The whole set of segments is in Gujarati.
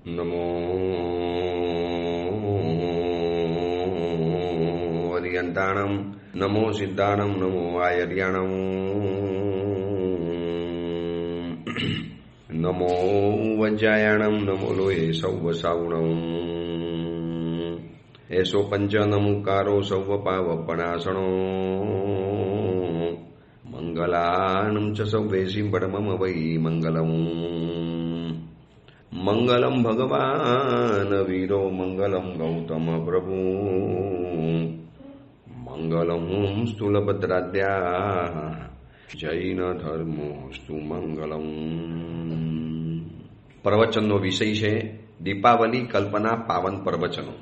નમો અરિયંતાણમ, નમો સિદ્ધાણમ, નમો આયર્યાણમ, નમો વજ્જાયાણમ, નમો લોહે સૌ સાવણમ, એસો પંચ નમુકારો સૌ પાવપણાસણો, મંગલાનમ ચ સૌવેશી પરમમ વૈ મંગલમ, મંગલમ ભગવાન વીરો, મંગલમ ગૌતમ પ્રભુ, મંગલમ સ્થૂલભદ્રાદ્યા, જૈન ધર્મોસ્તુ મંગલમ. પ્રવચનનો વિષય છે દીપાવલી કલ્પના પાવન પ્રવચનો.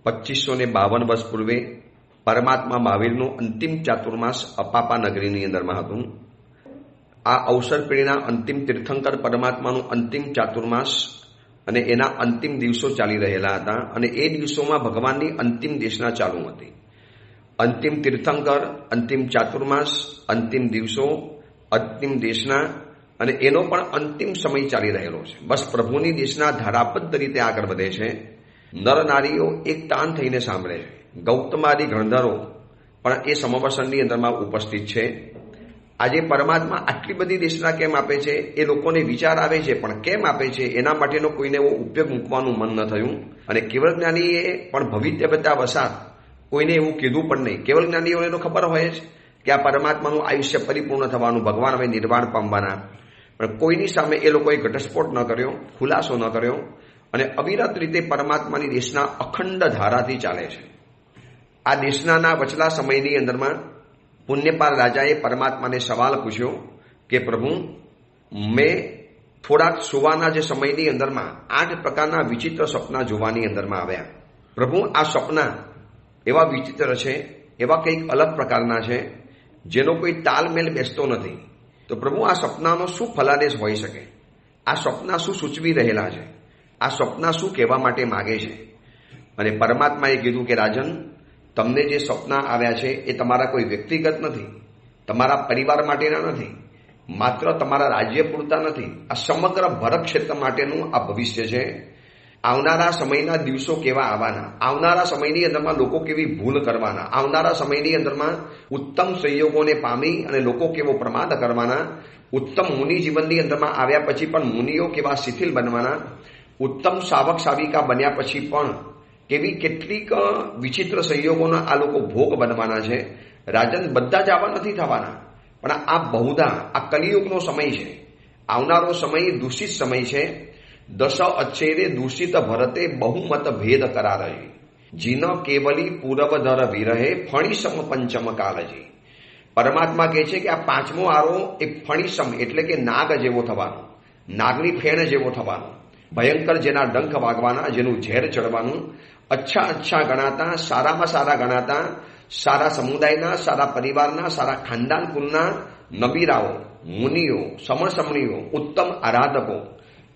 2552 વર્ષ પૂર્વે પરમાત્મા મહાવીરનું અંતિમ ચાતુર્માસ અપાપા નગરીની અંદરમાં હતું. આ અવસર પેઢીના અંતિમ તીર્થંકર પરમાત્માનું અંતિમ ચાતુર્માસ અને એના અંતિમ દિવસો ચાલી રહેલા હતા અને એ દિવસોમાં ભગવાનની અંતિમ દેશના ચાલુ હતી. અંતિમ તીર્થંકર, અંતિમ ચાતુર્માસ, અંતિમ દિવસો, અંતિમ દેશના અને એનો પણ અંતિમ સમય ચાલી રહેલો છે. બસ પ્રભુની દેશના ધારાબદ્ધ રીતે આગળ વધે છે. નર નારીઓ એક તાન થઈને સાંભળે છે. ગૌતમાદિ ગણધરો પણ એ સમવસરની અંદરમાં ઉપસ્થિત છે. આજે પરમાત્મા આટલી બધી દેશના કેમ આપે છે એ લોકોને વિચાર આવે છે, પણ કેમ આપે છે એના માટેનો કોઈને એવો ઉપયોગ મૂકવાનું મન ન થયું. અને કેવળ જ્ઞાનીએ પણ ભવિતવ્યતા વસાત કોઈને એવું કીધું પણ નહીં. કેવળ જ્ઞાનીઓને તો ખબર હોય જ કે આ પરમાત્માનું આયુષ્ય પરિપૂર્ણ થવાનું, ભગવાન હવે નિર્વાણ પામવાના, પણ કોઈની સામે એ લોકોએ ઘટસ્ફોટ ન કર્યો, ખુલાસો ન કર્યો અને અવિરત રીતે પરમાત્માની દેશના અખંડ ધારાથી ચાલે છે. આ દેશના વચલા સમયની અંદરમાં પુણ્યપાલ રાજાએ પરમાત્માને સવાલ પૂછ્યો કે પ્રભુ, મેં થોડાક સુવાના જે સમયની અંદરમાં 8 પ્રકારના વિચિત્ર સપના જોવાની અંદરમાં આવ્યા. પ્રભુ, આ સપના એવા વિચિત્ર છે, એવા કંઈક અલગ પ્રકારના છે જેનો કોઈ તાલમેલ બેસતો નથી. તો પ્રભુ, આ સપનાનો શું ફલાદેશ હોઈ શકે? આ સપના શું સૂચવી રહેલા છે? આ સપના શું કહેવા માટે માગે છે? અને પરમાત્માએ કીધું કે રાજન, તમને જે સપના આવ્યા છે એ તમારા કોઈ વ્યક્તિગત નથી, તમારા પરિવાર માટેના નથી, માત્ર તમારા રાજ્ય પૂરતા નથી. આ સમગ્ર ભરત ક્ષેત્ર માટેનું આ ભવિષ્ય છે. આવનારા સમયના દિવસો કેવા આવવાના, આવનારા સમયની અંદરમાં લોકો કેવી ભૂલ કરવાના, આવનારા સમયની અંદરમાં ઉત્તમ સંયોગોને પામી અને લોકો કેવો પ્રમાદ કરવાના, ઉત્તમ મુનિ જીવનની અંદરમાં આવ્યા પછી પણ મુનિઓ કેવા શિથિલ બનવાના, ઉત્તમ શાવક શાવિકા બન્યા પછી પણ કેવી કેટલીક વિચિત્ર સંયોગોના આ લોકો ભોગ બનવાના છે. રાજન, બધા જ આવા નથી થવાના, પણ આ બહુધા આ કલિયુગનો સમય છે. આવનારો સમય દૂષિત સમય છે. દશ અચ્છેદે દૂષિત ભરતે બહુમત ભેદ કરારહે, જીન કેવલી પૂરવધર વિરહે ફણીસમ પંચમ કાલજી. પરમાત્મા કહે છે કે આ 5મો આરો એ ફણીસમ એટલે કે નાગ જેવો થવાનો, નાગની ફેણ જેવો થવાનો, ભયંકર જેના ડંખ વાગવાના, જેનું ઝેર ચડવાનું, અચ્છા ગણાતા, સારામાં સારા ગણાતા, સારા સમુદાયના, સારા પરિવારના, સારા ખાનદાન કુલના નબીરાઓ, મુનિઓ, સમણીઓ, ઉત્તમ આરાધકો,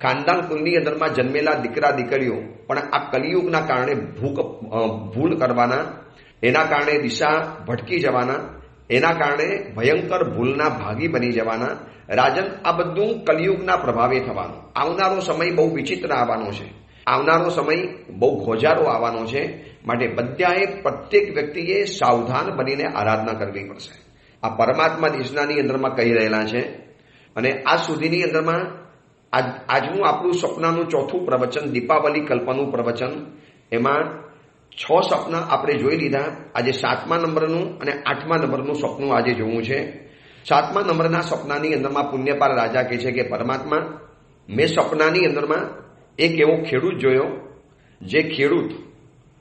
ખાનદાન કુલની અંદરમાં જન્મેલા દીકરા દીકરીઓ પણ આ કલિયુગના કારણે ભૂલ કરવાના, એના કારણે દિશા ભટકી જવાના, એના કારણે ભયંકર ભૂલના ભાગી બની જવાના. રાજન, આ બધું કલિયુગના પ્રભાવે થવાનું. આવનારો સમય બહુ વિચિત્ર આવવાનો છે. આવનારો સમય બહુ ગોજારો આવવાનો છે. માટે બધાએ પ્રત્યેક વ્યક્તિએ સાવધાન બનીને આરાધના કરવી પડશે. આ પરમાત્મા દેશનાની અંદરમાં કહી રહેલા છે. અને આ સુધીની અંદરમાં આજનું આપણું સપનાનું ચોથું પ્રવચન, દીપાવલી કલ્પનું પ્રવચન, એમાં 6 સપના આપણે જોઈ લીધા. આજે 7મા નંબરનું અને 8મા નંબરનું સપનું આજે જોવું છે. 7મા નંબરના સપનાની અંદરમાં પુણ્યપાલ રાજા કહે છે કે પરમાત્મા, મેં સપનાની અંદરમાં એક એવો ખેડૂત જોયો, જે ખેડૂત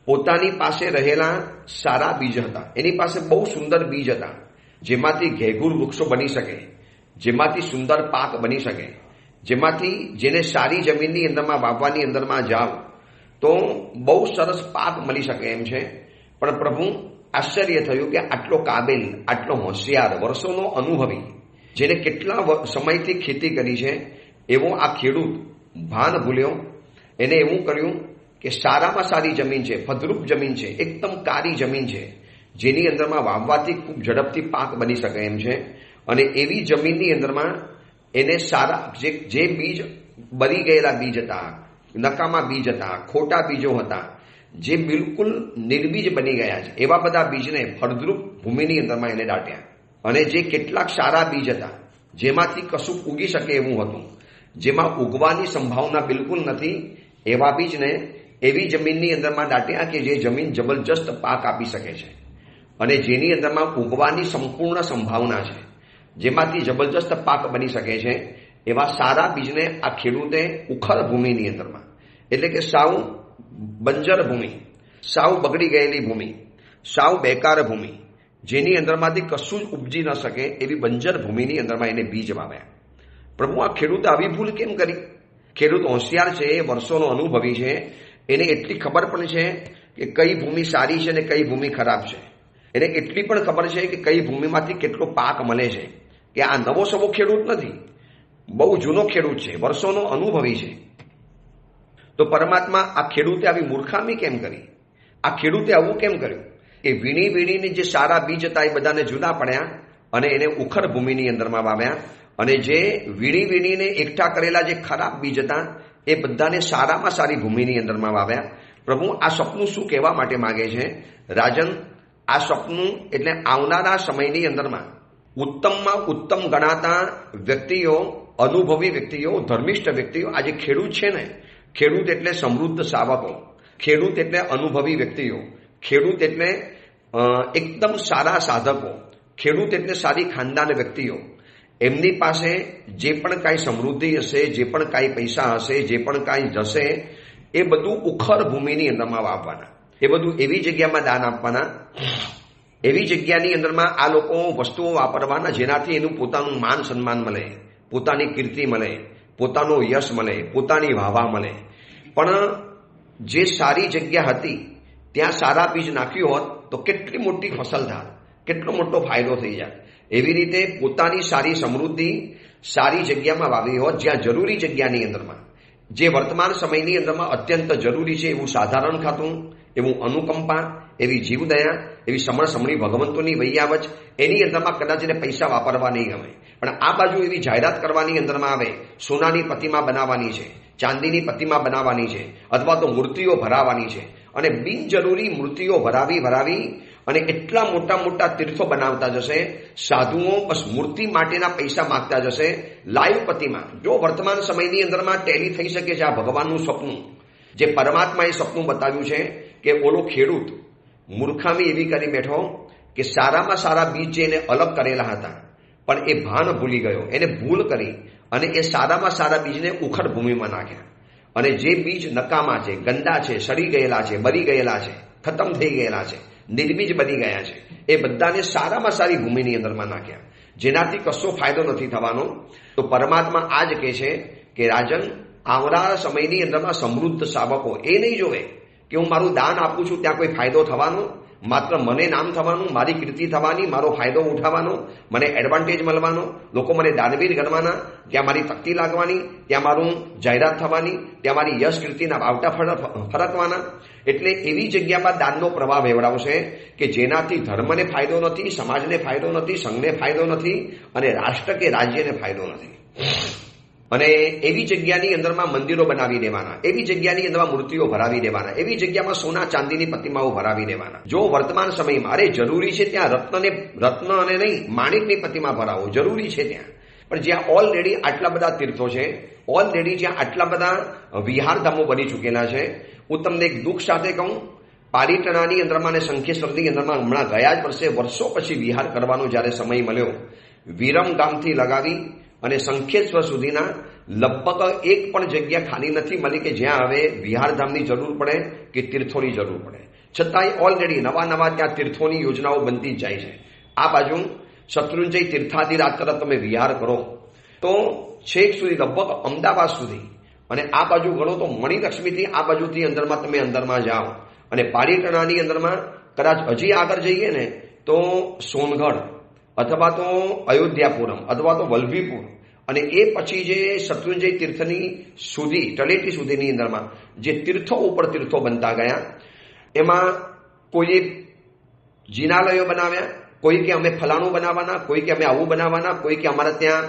પોતાની પાસે રહેલા સારા બીજ હતા, એની પાસે બહુ સુંદર બીજ હતા, જેમાંથી ઘેઘૂર વૃક્ષો બની શકે, જેમાંથી સુંદર પાક બની શકે, જેમાંથી જેને સારી જમીનની અંદરમાં વાવવાની અંદરમાં જાવ તો બહુ સરસ પાક મળી શકે એમ છે. પણ પ્રભુ, આશ્ચર્ય થયું કે આટલો કાબેલ, આટલો હોશિયાર, વર્ષોનો અનુભવી, જેને કેટલા સમયથી ખેતી કરી છે, એવો આ ખેડૂત ભાન ભૂલ્યો. એને એવું કર્યું કે સારામાં સારી જમીન છે, ફળદ્રુપ જમીન છે, એકદમ કાળી જમીન છે, જેની અંદરમાં વાવવાથી ખૂબ ઝડપથી પાક બની શકે એમ છે. અને એવી જમીનની અંદરમાં એને સારા જે બીજ બળી ગયેલા બીજ હતા, નકામા બીજ હતા, ખોટા બીજો હતા, જે બિલકુલ નિર્બીજ બની ગયા છે, એવા બધા બીજને ફળદ્રુપ ભૂમિની અંદરમાં એને દાટ્યા. અને જે કેટલાક સારા બીજ હતા, જેમાંથી કશું ઉગી શકે એવું હતું, જેમાં ઉગવાની સંભાવના બિલકુલ નથી, એવા બીજને એવી જમીનની અંદરમાં દાટ્યા કે જે જમીન જબરજસ્ત પાક આપી શકે છે અને જેની અંદરમાં ઉગવાની સંપૂર્ણ સંભાવના છે, જેમાંથી જબરજસ્ત પાક બની શકે છે, એવા સારા બીજને આ ખેડૂતે ઉખર ભૂમિની અંદરમાં, એટલે કે સાવ બંજર ભૂમિ, સાવ બગડી ગયેલી ભૂમિ, સાવ બેકાર ભૂમિ, જેની અંદરમાંથી કશું જ ઉપજી ન શકે એવી બંજર ભૂમિની અંદરમાં એને બીજ વાવ્યા. પ્રભુ, આ ખેડૂતે આવી ભૂલ કેમ કરી? ખેડૂત હોશિયાર છે, વર્ષોનો અનુભવી છે, એને એટલી ખબર પણ છે કે કઈ ભૂમિ સારી છે અને કઈ ભૂમિ ખરાબ છે. એને એટલી પણ ખબર છે કે કઈ ભૂમિમાંથી કેટલો પાક મળે છે, કે આ નવો સવો ખેડૂત નથી, બહુ જૂનો ખેડૂત છે, વર્ષોનો અનુભવી છે. તો પરમાત્મા આ ખેડૂતે આવી મૂર્ખામી કેમ કરી? આ ખેડૂતે આવું કેમ કર્યું કે વીણી વીણીને જે સારા બીજ હતા એ બધાને જુદા પડ્યા અને એને ઉખર ભૂમિની અંદરમાં વાવ્યા, અને જે વીણી વીણીને એકઠા કરેલા જે ખરાબ બીજ હતા એ બધાને સારામાં સારી ભૂમિની અંદરમાં વાવ્યા. પ્રભુ, આ સપનું શું કહેવા માટે માગે છે? રાજન, આ સપનું એટલે આવનારા સમયની અંદરમાં ઉત્તમમાં ઉત્તમ ગણાતા વ્યક્તિઓ, અનુભવી વ્યક્તિઓ, ધર્મિષ્ઠ વ્યક્તિઓ, આજે ખેડૂત છે ને, ખેડૂત એટલે સમૃદ્ધ સાવકો, ખેડૂત એટલે અનુભવી વ્યક્તિઓ, ખેડૂત એટલે એકદમ સારા સાધકો, ખેડૂત એટલે સારી ખાનદાન વ્યક્તિઓ, એમની પાસે જે પણ કાંઈ સમૃદ્ધિ હશે, જે પણ કાંઈ પૈસા હશે, જે પણ કાંઈ જશે, એ બધું ઉખર ભૂમિની અંદરમાં વાવવાના, એ બધું એવી જગ્યામાં દાન આપવાના, એવી જગ્યાની અંદરમાં આ લોકો વસ્તુઓ વાપરવાના જેનાથી એનું પોતાનું માન સન્માન મળે, પોતાની કીર્તિ મળે, પોતાનો યશ મળે, પોતાની વાહવા મળે. પણ જે સારી જગ્યા હતી ત્યાં સારા બીજ નાખ્યું હોત તો કેટલી મોટી ફસલ થાય, કેટલો મોટો ફાયદો થઈ જાય. એવી રીતે પોતાની સારી સમૃદ્ધિ સારી જગ્યામાં વાવી હોત, જ્યાં જરૂરી જગ્યાની અંદરમાં, જે વર્તમાન સમયની અંદરમાં અત્યંત જરૂરી છે એવું સાધારણ ખાતું, એવું અનુકંપા, એવી જીવદયા, એવી સમણી ભગવંતોની વૈયાવચ, એની અંદરમાં કદાચ એને પૈસા વાપરવા નહીં ગમે, પણ આ બાજુ એવી જાહેરાત કરવાની અંદરમાં આવે, સોનાની પ્રતિમા બનાવવાની છે, ચાંદીની પ્રતિમા બનાવવાની છે, અથવા તો મૂર્તિઓ ભરાવાની છે, અને બિનજરૂરી મૂર્તિઓ ભરાવી અને એટલા મોટા મોટા તીર્થો બનાવતા જશે. સાધુઓ બસ મૂર્તિ માટેના પૈસા માગતા જશે. લાઈવ પ્રતિમા, જો વર્તમાન સમયની અંદરમાં ટેલી થઈ શકે છે આ ભગવાનનું સપનું, જે પરમાત્માએ સપનું બતાવ્યું છે કે ઓલો ખેડૂત મૂર્ખામી એવી કરી બેઠો કે સારામાં સારા બીજ જે એને અલગ કરેલા હતા, પણ એ ભાન ભૂલી ગયો, એને ભૂલ કરી અને એ સારામાં સારા બીજને ઉખડ ભૂમિમાં નાખ્યા. અને જે બીજ નકામા છે, ગંદા છે, સડી ગયેલા છે, બરી ગયેલા છે, ખતમ થઈ ગયેલા છે, નિર્બીજ બની ગયા છે, એ બધાને સારામાં સારી ભૂમિની અંદરમાં નાખ્યા, જેનાથી કશો ફાયદો નથી થવાનો. તો પરમાત્મા આ જ કહે છે કે રાજન, આવનારા સમયની અંદરમાં સમૃદ્ધ સાવકો એ નહીં જોવે કે હું મારું દાન આપું છું ત્યાં કોઈ ફાયદો થવાનો, માત્ર મને નામ થવાનું, મારી કીર્તિ થવાની, મારો ફાયદો ઉઠાવવાનો, મને એડવાન્ટેજ મળવાનો, લોકો મને દાનવીર ગણવાના, ત્યાં મારી તકતી લાગવાની, ત્યાં મારું જાહેરાત થવાની, ત્યાં મારી યશ કીર્તિના વાવટા ફરકવાના. એટલે એવી જગ્યામાં દાનનો પ્રવાહ વેવડાવશે કે જેનાથી ધર્મને ફાયદો નથી, સમાજને ફાયદો નથી, સંઘને ફાયદો નથી, અને રાષ્ટ્ર કે રાજ્યને ફાયદો નથી. અને એવી જગ્યાની અંદરમાં મંદિરો બનાવી દેવાના, એવી જગ્યાની અંદરમાં મૂર્તિઓ ભરાવી દેવાના, એવી જગ્યામાં સોના ચાંદીની પ્રતિમાઓ ભરાવી દેવાના. જો વર્તમાન સમયમાં અરે જરૂરી છે ત્યાં રત્ન અને નહીં માણિકની પ્રતિમા ભરાવો જરૂરી છે ત્યાં, પણ જ્યાં ઓલરેડી આટલા બધા તીર્થો છે, ઓલરેડી જ્યાં આટલા બધા વિહારધામો બની ચૂકેલા છે, હું તમને એક દુઃખ સાથે કહું, પાલીતાણાની અંદરમાં અને શંખેશ્વરની અંદરમાં હમણાં ગયા જ વર્ષે વર્ષો પછી વિહાર કરવાનો જ્યારે સમય મળ્યો, વિરમ ગામથી લગાવી અને શંખેશ્વર સુધીના લગભગ એક પણ જગ્યા ખાલી નથી મળી કે જ્યાં હવે વિહારધામની જરૂર પડે કે તીર્થોની જરૂર પડે. છતાંય ઓલરેડી નવા ત્યાં તીર્થોની યોજનાઓ બનતી જ જાય છે. આ બાજુ શત્રુંજય તીર્થાધિરાજ તરફ તમે વિહાર કરો તો છેક સુધી લગભગ અમદાવાદ સુધી, અને આ બાજુ ગણો તો મણિલક્ષ્મીથી આ બાજુથી અંદરમાં જાઓ, અને પાલીતાણાની અંદરમાં કદાચ હજી આગળ જઈએ ને તો સોનગઢ અથવા તો અયોધ્યાપુરમ અથવા તો વલ્લભીપુર, અને એ પછી જે શત્રુંજય તીર્થની સુધી તળેટી સુધીની અંદરમાં જે તીર્થો ઉપર તીર્થો બનતા ગયા, એમાં કોઈ જિનાલયો બનાવ્યા, કોઈ કે અમે ફલાણું બનાવવાના, કોઈ કે અમે આવું બનાવવાના, કોઈ કે અમારા ત્યાં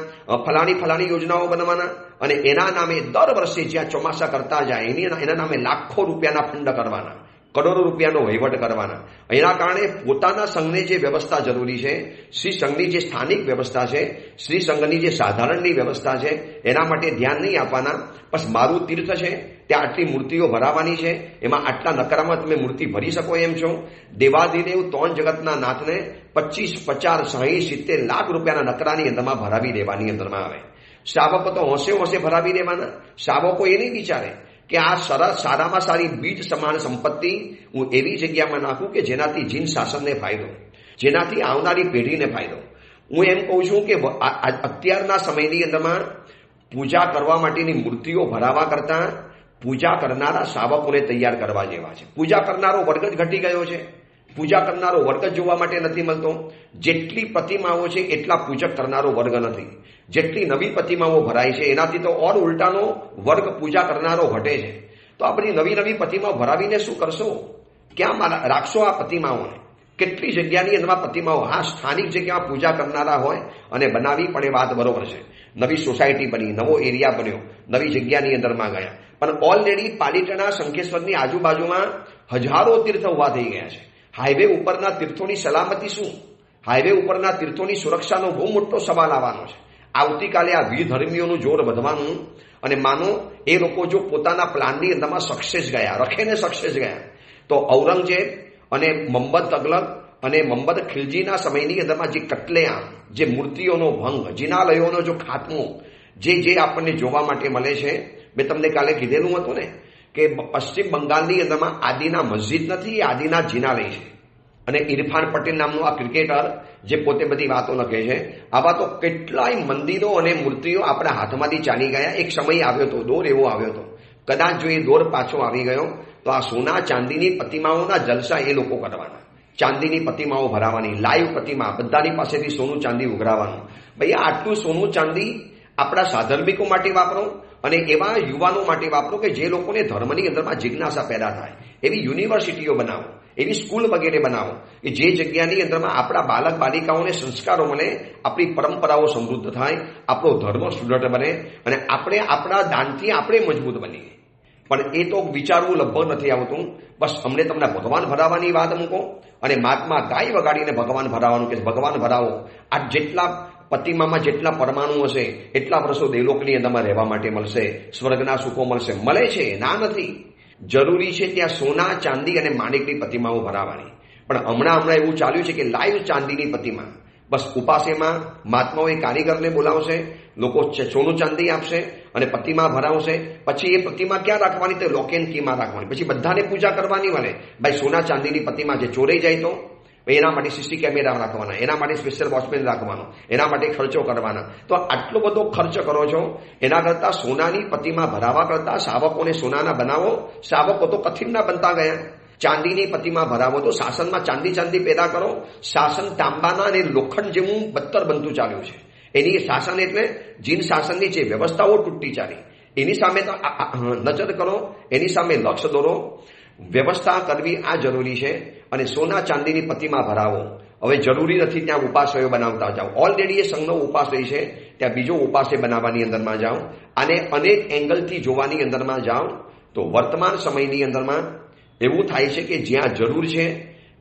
ફલાણી યોજનાઓ બનાવવાના, અને એના નામે દર વર્ષે જ્યાં ચોમાસા કરતા જાય એના નામે લાખો રૂપિયાના ફંડ કરવાના, કરોડો રૂપિયાનો વહીવટ કરવાના. એના કારણે પોતાના સંઘને જે વ્યવસ્થા જરૂરી છે, શ્રી સંઘની જે સ્થાનિક વ્યવસ્થા છે, શ્રી સંઘની જે સાધારણની વ્યવસ્થા છે, એના માટે ધ્યાન નહીં આપવાના. બસ મારું તીર્થ છે, ત્યાં આટલી મૂર્તિઓ ભરાવાની છે, એમાં આટલા નકરામાં તમે મૂર્તિ ભરી શકો એમ છો. દેવાધિદેવ ત્રણ જગતના નાથને 25, 50, 60, 70 લાખ રૂપિયાના નકરાની અંદરમાં ભરાવી દેવાની અંદરમાં આવે. શાવકો તો હોંશે હોંશે ભરાવી દેવાના. શાવકો એ નહીં વિચારે કે આ સરસ સારામાં સારી બીજ સમાન સંપત્તિ હું એવી જગ્યામાં નાખું કે જેનાથી જીન શાસનને ફાયદો, જેનાથી આવનારી પેઢીને ફાયદો. હું એમ કહું છું કે અત્યારના સમયની અંદરમાં પૂજા કરવા માટેની મૂર્તિઓ ભરાવા કરતા પૂજા કરનારા શાવકોને તૈયાર કરવા જેવા છે. પૂજા કરનારો વર્ગ જ ઘટી ગયો છે. પૂજા કરનારો વર્ગ જ જોવા માટે નથી મળતો. જેટલી પ્રતિમાઓ છે એટલા પૂજક કરનારો વર્ગ નથી. જેટલી નવી પ્રતિમાઓ ભરાય છે એનાથી તો ઓર ઉલટાનો વર્ગ પૂજા કરનારો ઘટે છે. તો આ બધી નવી નવી પ્રતિમાઓ ભરાવીને શું કરશો? ક્યાં રાખશો આ પ્રતિમાઓને? કેટલી જગ્યાની અંદરમાં પ્રતિમાઓ, હા સ્થાનિક જગ્યામાં પૂજા કરનારા હોય અને બનાવી પણ એ વાત બરોબર છે. નવી સોસાયટી બની, નવો એરિયા બન્યો, નવી જગ્યાની અંદરમાં ગયા, પણ ઓલરેડી પાલિતાણા શંખેશ્વરની આજુબાજુમાં હજારો તીર્થ ઉભા થઈ ગયા છે. હાઈવે ઉપરના તીર્થોની સલામતી શું? હાઈવે ઉપરના તીર્થોની સુરક્ષાનો બહુ મોટો સવાલ આવવાનો છે. આવતીકાલે આ વીરધર્મીઓનું જોર વધવાનું, અને માનો એ લોકો જો પોતાના પ્લાનની અંદરમાં સક્સેસ ગયા, રખેને સક્સેસ ગયા, તો ઔરંગઝેબ અને મહંમદ તગલક અને મહંમદ ખિલજીના સમયની અંદરમાં જે કટલેઆમ, જે મૂર્તિઓનો ભંગ, જિનાલયોનો જો ખાત્મો જે આપણને જોવા માટે મળે છે. મેં તમને કાલે કીધેલું હતું ને કે પશ્ચિમ બંગાળની અંદરમાં આદિના મસ્જિદ નથી, આદિના જિનાલય છે. અને ઇરફાન પટેલ નામનો આ ક્રિકેટર જે પોતે બધી વાતો લખે છે, આવા તો કેટલાય મંદિરો અને મૂર્તિઓ આપણા હાથમાંથી ચાલી ગયા. એક સમય આવ્યો હતો, દોર એવો આવ્યો હતો, કદાચ જો એ દોર પાછો આવી ગયો તો આ સોના ચાંદીની પ્રતિમાઓના જલસા એ લોકો કરવાના. ચાંદીની પ્રતિમાઓ ભરાવાની, લાઈવ પ્રતિમા, બધાની પાસેથી સોનું ચાંદી ઉઘરાવાનું. ભાઈ આટલું સોનું ચાંદી આપણા સાધર્મિકો માટે વાપરો અને એવા યુવાનો માટે વાપરો કે જે લોકોને ધર્મની અંદરમાં જિજ્ઞાસા પેદા થાય. એવી યુનિવર્સિટીઓ બનાવો, એવી સ્કૂલ વગેરે બનાવો કે જે જગ્યાની અંદરમાં આપણા બાલક બાલિકાઓને સંસ્કારો મળે, આપણી પરંપરાઓ સમૃદ્ધ થાય, આપણો ધર્મ સુદૃઢ બને અને આપણે આપણા દાનથી આપણે મજબૂત બનીએ. પણ એ તો વિચારવું લગભગ નથી આવતું. બસ અમને તમને ભગવાન ભરાવાની વાત મૂકો અને મહાત્મા ગાય વગાડીને ભગવાન ભરાવાનું કે ભગવાન ભરાવો. આ જેટલા પ્રતિમામાં જેટલા પરમાણુ હશે એટલા વર્ષો દેવલોકની અંદરમાં રહેવા માટે મળશે, સ્વર્ગના સુખો મળશે. મળે છે, ના નથી. જરૂરી છે ત્યાં સોના ચાંદી અને માણેકની પ્રતિમાઓ ભરાવાની. પણ હમણાં એવું ચાલ્યું છે કે લાઈવ ચાંદીની પ્રતિમા. બસ ઉપાસેમાં મહાત્માઓ કારીગરને બોલાવશે, લોકો સોનું ચાંદી આપશે અને પ્રતિમા ભરાવશે. પછી એ પ્રતિમા ક્યાં રાખવાની? તો લોક એન્ડ કીમાં રાખવાની. પછી બધાને પૂજા કરવાની મળે. ભાઈ સોના ચાંદીની પ્રતિમા જે ચોરાઈ જાય તો એના માટે સીસી કેમેરા રાખવાના, એના માટે સ્પેશિયલ વોચમેન રાખવાનો, એના માટે ખર્ચો કરવાના. તો આટલો બધો ખર્ચ કરો છો, એના કરતા સોનાની પ્રતિમા ભરાવા કરતા શાવકોને સોનાના બનાવો. શાવકો તો કથિરના બનતા ગયા. ચાંદીની પ્રતિમા ભરાવો તો શાસનમાં ચાંદી પેદા કરો. શાસન તાંબાના અને લોખંડ જેવું બદતર બનતું ચાલ્યું છે. એની શાસન એટલે જીન શાસનની જે વ્યવસ્થાઓ તૂટી ચાલી, એની સામે તો નજર કરો, એની સામે લક્ષ્ય દોરો. વ્યવસ્થા કરવી આ જરૂરી છે અને સોના ચાંદીની પ્રતિમા ભરાવો. હવે જરૂરી નથી ત્યાં ઉપાશ્રયો બનાવતા જાઓ. ઓલરેડી એ સંઘનો ઉપાશ્રય છે, ત્યાં બીજો ઉપાશ્રય બનાવવાની અંદરમાં જાઓ. અને અનેક એંગલથી જોવાની અંદરમાં જાઓ તો વર્તમાન સમયની અંદરમાં એવું થાય છે કે જ્યાં જરૂર છે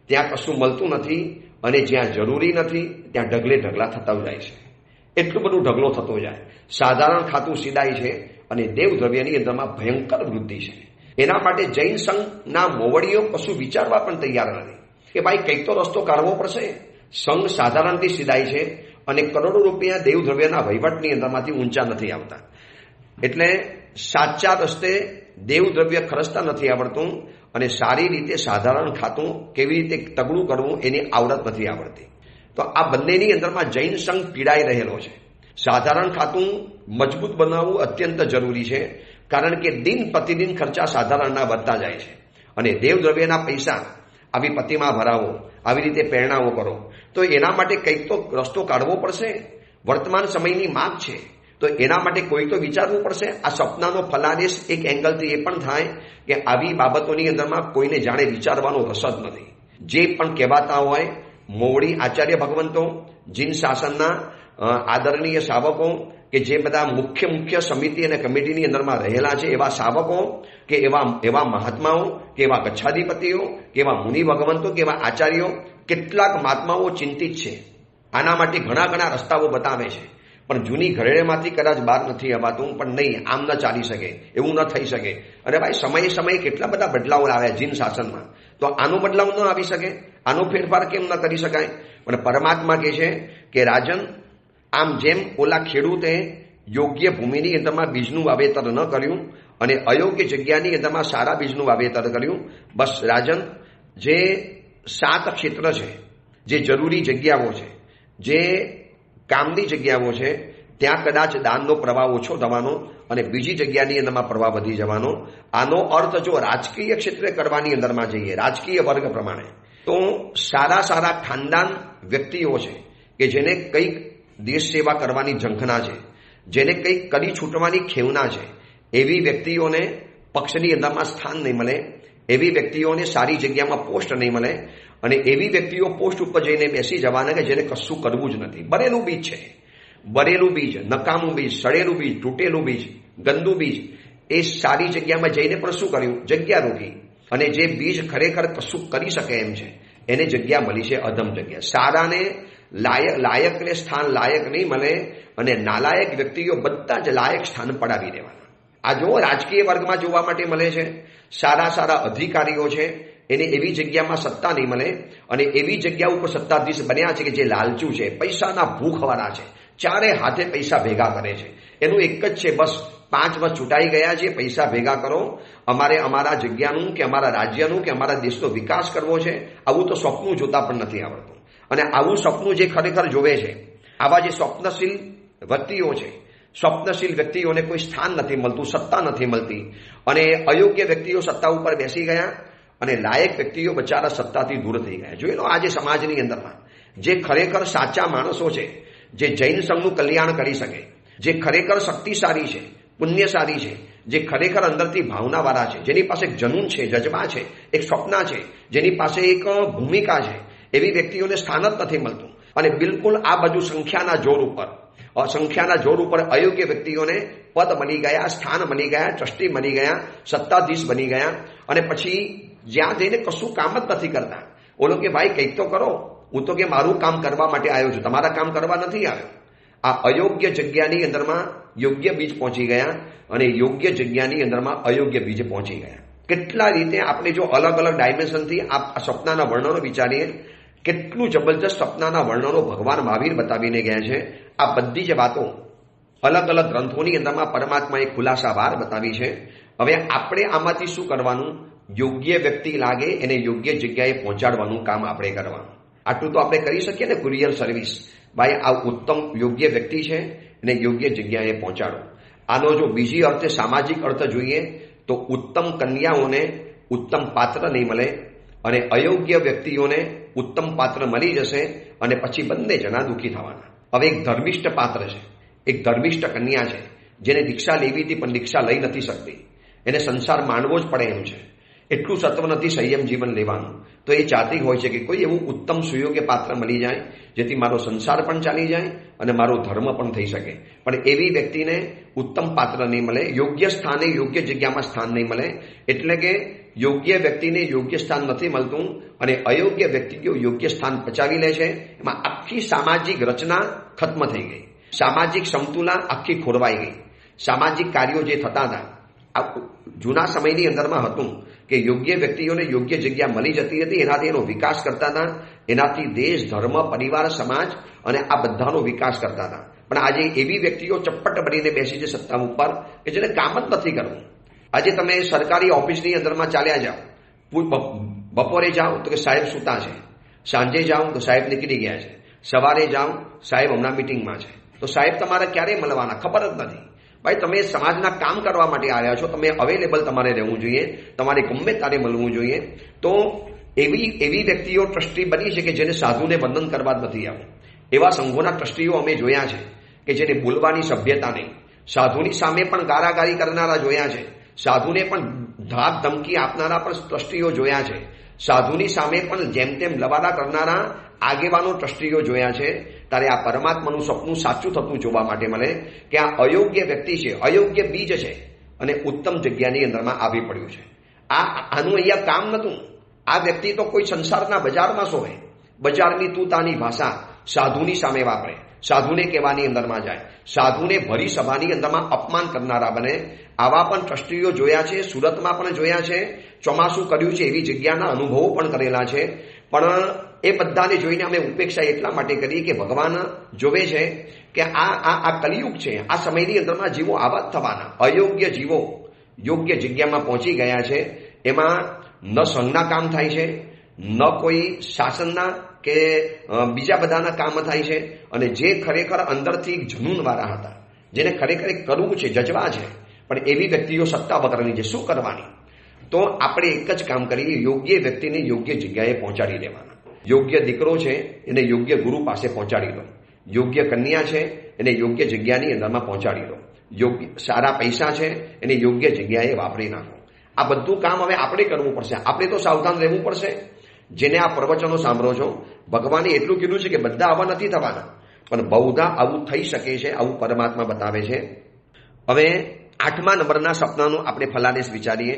ત્યાં કશું મળતું નથી અને જ્યાં જરૂરી નથી ત્યાં ઢગલે ઢગલા થતા જાય છે. એટલું બધું ઢગલો થતો જાય. સાધારણ ખાતું સીધાય છે અને દેવ દ્રવ્યની અંદરમાં ભયંકર વૃદ્ધિ છે. એના માટે જૈન સંઘના મોવડીઓ કશું વિચારવા પણ તૈયાર નથી કે ભાઈ કંઈક તો રસ્તો કાઢવો પડશે. સંઘ સાધારણથી સીધાય છે અને કરોડો રૂપિયા દેવ દ્રવ્યના વહીવટની અંદરમાંથી ઊંચા નથી આવતા. એટલે સાચા રસ્તે દેવ દ્રવ્ય ખર્ચતા નથી આવડતું અને સારી રીતે સાધારણ ખાતું કેવી રીતે તગડું કરવું એની આવડત નથી આવડતી. તો આ બંનેની અંદરમાં જૈન સંઘ પીડાઈ રહેલો છે. સાધારણ ખાતું મજબૂત બનાવવું અત્યંત જરૂરી છે, કારણ કે દિન પ્રતિદિન ખર્ચા સાધારણના વધતા જાય છે અને દેવ દ્રવ્યના પૈસા આવી પ્રતિમા ભરાવો, આવી રીતે પ્રેરણાઓ કરો. તો એના માટે કંઈક તો રસ્તો કાઢવો પડશે. વર્તમાન સમયની માંગ છે તો એના માટે કોઈ તો વિચારવું પડશે. આ સપનાનો ફલાદેશ એક એંગલથી એ પણ થાય કે આવી બાબતોની અંદરમાં કોઈને જાણે વિચારવાનો રસ જ નથી. જે પણ કહેવાતા હોય મોવડી આચાર્ય ભગવંતો, જીન શાસનના આદરણીય શાવકો કે જે બધા મુખ્ય સમિતિ અને કમિટીની અંદરમાં રહેલા છે એવા શાવકો કે એવા મહાત્માઓ કે એવા ગચ્છાધિપતિઓ કે એવા મુનિ ભગવંતો કે એવા આચાર્યો, કેટલાક મહાત્માઓ ચિંતિત છે. આના માટે ઘણા રસ્તાઓ બતાવે છે, પણ જૂની ઘરેમાંથી કદાચ બહાર નથી અવાતું. પણ નહીં, આમ ન ચાલી શકે, એવું ન થઈ શકે. અને ભાઈ સમયે કેટલા બધા બદલાવો આવ્યા જીન શાસનમાં, તો આનો બદલાવ ન આવી શકે, આનો ફેરફાર કેમ ન કરી શકાય? પણ પરમાત્મા કહે છે કે રાજન, આમ જેમ ઓલા ખેડૂતે યોગ્ય ભૂમિની અંદરમાં બીજનું વાવેતર ન કર્યું અને અયોગ્ય જગ્યાની અંદરમાં સારા બીજનું વાવેતર કર્યું, બસ રાજન, જે 7 ક્ષેત્ર છે, જે જરૂરી જગ્યાઓ છે, જે કામની જગ્યાઓ છે, ત્યાં કદાચ દાનનો પ્રવાહ ઓછો થવાનો અને બીજી જગ્યાની અંદરમાં પ્રવાહ વધી જવાનો. આનો અર્થ જો રાજકીય ક્ષેત્રે કરવાની અંદરમાં જઈએ, રાજકીય વર્ગ પ્રમાણે, તો સારા ખાનદાન વ્યક્તિઓ છે કે જેને કંઈક દેશ સેવા કરવાની ઝંખના છે, જેને કંઈક કરી છૂટવાની ખેવના છે, એવી વ્યક્તિઓને પક્ષની અંદરમાં સ્થાન નહીં મળે, એવી વ્યક્તિઓને સારી જગ્યામાં પોસ્ટ નહીં મળે, અને એવી વ્યક્તિઓ પોસ્ટ ઉપર જઈને બેસી જવાના કે જેને કશું કરવું જ નથી. બરેલું બીજ છે, બરેલું બીજ, નકામું બીજ, સડેલું બીજ, તૂટેલું બીજ, ગંદુ બીજ, એ સારી જગ્યામાં જઈને પણ શું કર્યું? જગ્યા રોકી. અને જે બીજ ખરેખર કશું કરી શકે એમ છે એને જગ્યા મળી છે અધમ જગ્યા. સારાને લાયકને સ્થાન લાયક નહીં મળે, અને નાલાયક વ્યક્તિઓ બધા જ લાયક સ્થાન પડાવી દેવાના. આ જો રાજકીય વર્ગમાં જોવા માટે મળે છે. સારા અધિકારીઓ છે એને એવી જગ્યામાં સત્તા નહીં મળે, અને એવી જગ્યા ઉપર સત્તાધીશ બન્યા છે કે જે લાલચુ છે, પૈસાના ભૂખવાળા છે, ચારે હાથે પૈસા ભેગા કરે છે. એનું એક જ છે, બસ 5 વર્ષ ચૂંટાઈ ગયા છે, પૈસા ભેગા કરો, અમારે અમારા જગ્યાનું કે અમારા રાજ્યનું કે અમારા દેશનો વિકાસ કરવો છે. આવું તો સ્વપ્નું જોતા પણ નથી આવડતું. અને આવું સપનું જે ખરેખર જોવે છે, આવા જે સ્વપ્નશીલ વ્યક્તિઓ છે, સ્વપ્નશીલ વ્યક્તિઓને કોઈ સ્થાન નથી મળતું, સત્તા નથી મળતી, અને અયોગ્ય વ્યક્તિઓ સત્તા ઉપર બેસી ગયા અને લાયક વ્યક્તિઓ બચારા સત્તાથી દૂર થઈ ગયા. જોઈ લો આજે સમાજની અંદરમાં જે ખરેખર સાચા માણસો છે, જે જૈન સંઘનું કલ્યાણ કરી શકે, જે ખરેખર શક્તિશાળી છે, પુણ્યશાળી છે, જે ખરેખર અંદરથી ભાવનાવાળા છે, જેની પાસે એક જનૂન છે, જજબા છે, એક સ્વપ્ન છે, જેની પાસે એક ભૂમિકા છે, એવી વ્યક્તિઓને સ્થાન જ નથી મળતું. અને બિલકુલ આ બાજુ સંખ્યાના જોર ઉપર અયોગ્ય વ્યક્તિઓને પદ મળી ગયા, સ્થાન મળી ગયા, ટ્રસ્ટી મળી ગયા, સત્તાધીશ બની ગયા, અને પછી જ્યાં જઈને કશું કામ જ નથી કરતા. ઓલો કે ભાઈ કંઈક તો કરો, હું તો કે મારું કામ કરવા માટે આવ્યો છું, તમારા કામ કરવા નથી આવ્યો. આ અયોગ્ય જગ્યાની અંદરમાં યોગ્ય બીજ પહોંચી ગયા, અને યોગ્ય જગ્યાની અંદરમાં અયોગ્ય બીજ પહોંચી ગયા. કેટલા રીતે આપણે જો અલગ ડાયમેન્શનથી આ સપનાના વર્ણનો વિચારીએ, કેટલું જબરજસ્ત સપનાના વર્ણનો ભગવાન મહાવીર બતાવીને ગયા છે. આ બધી જ વાતો અલગ ગ્રંથોની અંદરમાં પરમાત્માએ ખુલાસાવાર બતાવી છે. હવે આપણે આમાંથી શું કરવાનું? યોગ્ય વ્યક્તિ લાગે એને યોગ્ય જગ્યાએ પહોંચાડવાનું કામ આપણે કરવાનું. આટલું તો આપણે કરી શકીએ ને, કુરિયર સર્વિસ. ભાઈ આ ઉત્તમ યોગ્ય વ્યક્તિ છે એને યોગ્ય જગ્યાએ પહોંચાડો. આનો જો બીજી અર્થે સામાજિક અર્થ જોઈએ તો ઉત્તમ કન્યાઓને ઉત્તમ પાત્ર નહીં મળે, અને અયોગ્ય વ્યક્તિઓને ઉત્તમ પાત્ર મળી જશે, અને પછી બંને જણા દુઃખી થવાના. હવે એક ધર્મિષ્ઠ પાત્ર છે, એક ધર્મિષ્ઠ કન્યા છે, જેને દીક્ષા લેવી હતી પણ દીક્ષા લઈ નથી શકતી, એને સંસાર માણવો જ પડે એમ છે, એટલું સત્વ નથી સંયમ જીવન લેવાનું. તો એ ચાહતી હોય છે કે કોઈ એવું ઉત્તમ સુયોગ્ય પાત્ર મળી જાય જેથી મારો સંસાર પણ ચાલી જાય અને મારો ધર્મ પણ થઈ શકે. પણ એવી વ્યક્તિને ઉત્તમ પાત્ર નહીં મળે, યોગ્ય સ્થાને યોગ્ય જગ્યામાં સ્થાન નહીં મળે. એટલે કે યોગ્ય વ્યક્તિને યોગ્ય સ્થાન નથી મળતું, અને અયોગ્ય વ્યક્તિઓ યોગ્ય સ્થાન પચાવી લે છે. એમાં આખી સામાજિક રચના ખત્મ થઈ ગઈ, સામાજિક સમતુલા આખી ખોરવાઈ ગઈ. સામાજિક કાર્યો જે થતા હતા જૂના સમયની અંદરમાં હતું કે યોગ્ય વ્યક્તિઓને યોગ્ય જગ્યા મળી જતી હતી, એનાથી એનો વિકાસ કરતા હતા, એનાથી દેશ, ધર્મ, પરિવાર, સમાજ અને આ બધાનો વિકાસ કરતા હતા. પણ આજે એવી વ્યક્તિઓ ચપ્પટ બનીને બેસી છે સત્તા ઉપર કે જેને કામ જ નથી કરવું. આજે તમે સરકારી ઓફિસની અંદરમાં ચાલ્યા જાઓ, બપોરે જાઓ તો કે સાહેબ સૂતા છે, સાંજે જાઓ તો સાહેબ નીકળી ગયા છે, સવારે જાઓ સાહેબ હમણાં મિટિંગમાં છે. તો સાહેબ તમારે ક્યારે મળવાના ખબર જ નથી. ભાઈ તમે સમાજના કામ કરવા માટે આવ્યા છો, તમે અવેલેબલ તમારે રહેવું જોઈએ, તમારે ગમે ત્યારે મળવું જોઈએ. તો એવી વ્યક્તિઓ ટ્રસ્ટી બની છે કે જેને સાધુને વંદન કરવા જ નથી આવું. એવા સંઘોના ટ્રસ્ટીઓ અમે જોયા છે કે જેને બોલવાની સભ્યતા નહીં, સાધુની સામે પણ ગારાગારી કરનારા જોયા છે, સાધુને પણ ધાક ધમકી આપનારા પણ ટ્રસ્ટીઓ જોયા છે, સાધુની સામે પણ જેમ તેમ લવાદા કરનારા આગેવાનો ટ્રસ્ટીઓ જોયા છે. ત્યારે આ પરમાત્માનું સપનું સાચું થતું જોવા માટે મળે કે આ અયોગ્ય વ્યક્તિ છે, અયોગ્ય બીજ છે અને ઉત્તમ જગ્યાની અંદરમાં આવી પડ્યું છે. આનું અહીંયા કામ નતું. આ વ્યક્તિ તો કોઈ સંસારના બજારમાં શોભે, બજારની તૂતાની ભાષા સાધુની સામે વાપરે, સાધુને કહેવાની અંદરમાં જાય, સાધુને ભરી સભાની અંદરમાં અપમાન કરનારા બને. આવા પણ ટ્રસ્ટીઓ જોયા છે, સુરતમાં પણ જોયા છે, ચોમાસું કર્યું છે એવી જગ્યાના અનુભવો પણ કરેલા છે. પણ એ બધાને જોઈને અમે ઉપેક્ષા એટલા માટે કરી કે ભગવાન જોવે છે કે આ કલિયુગ છે, આ સમયની અંદરમાં જીવો આવા જ થવાના. અયોગ્ય જીવો યોગ્ય જગ્યામાં પહોંચી ગયા છે. એમાં ન સંઘના કામ થાય છે, ન કોઈ શાસનના કે બીજા બધાના કામ થાય છે. અને જે ખરેખર અંદરથી જનૂનવાળા હતા, જેને ખરેખર કરવું છે, જજવા છે, પણ એવી વ્યક્તિઓ સત્તા વગરની છે, શું કરવાની? તો આપણે એક જ કામ કરીએ, યોગ્ય વ્યક્તિને યોગ્ય જગ્યાએ પહોંચાડી દેવાના. યોગ્ય દીકરો છે એને યોગ્ય ગુરુ પાસે પહોંચાડી દો, યોગ્ય કન્યા છે એને યોગ્ય જગ્યાની અંદરમાં પહોંચાડી દો, યોગ્ય સારા પૈસા છે એને યોગ્ય જગ્યાએ વાપરી નાખો. આ બધું કામ હવે આપણે કરવું પડશે. આપણે તો સાવધાન રહેવું પડશે. જેને આ પ્રવચનો સાંભળો છો, ભગવાને એટલું કીધું છે કે બધા આવા નથી થવાના, પણ બહુધા આવું થઈ શકે છે, આવું પરમાત્મા બતાવે છે. હવે 8મા નંબરના સપનાનું આપણે ફલાદેશ વિચારીએ.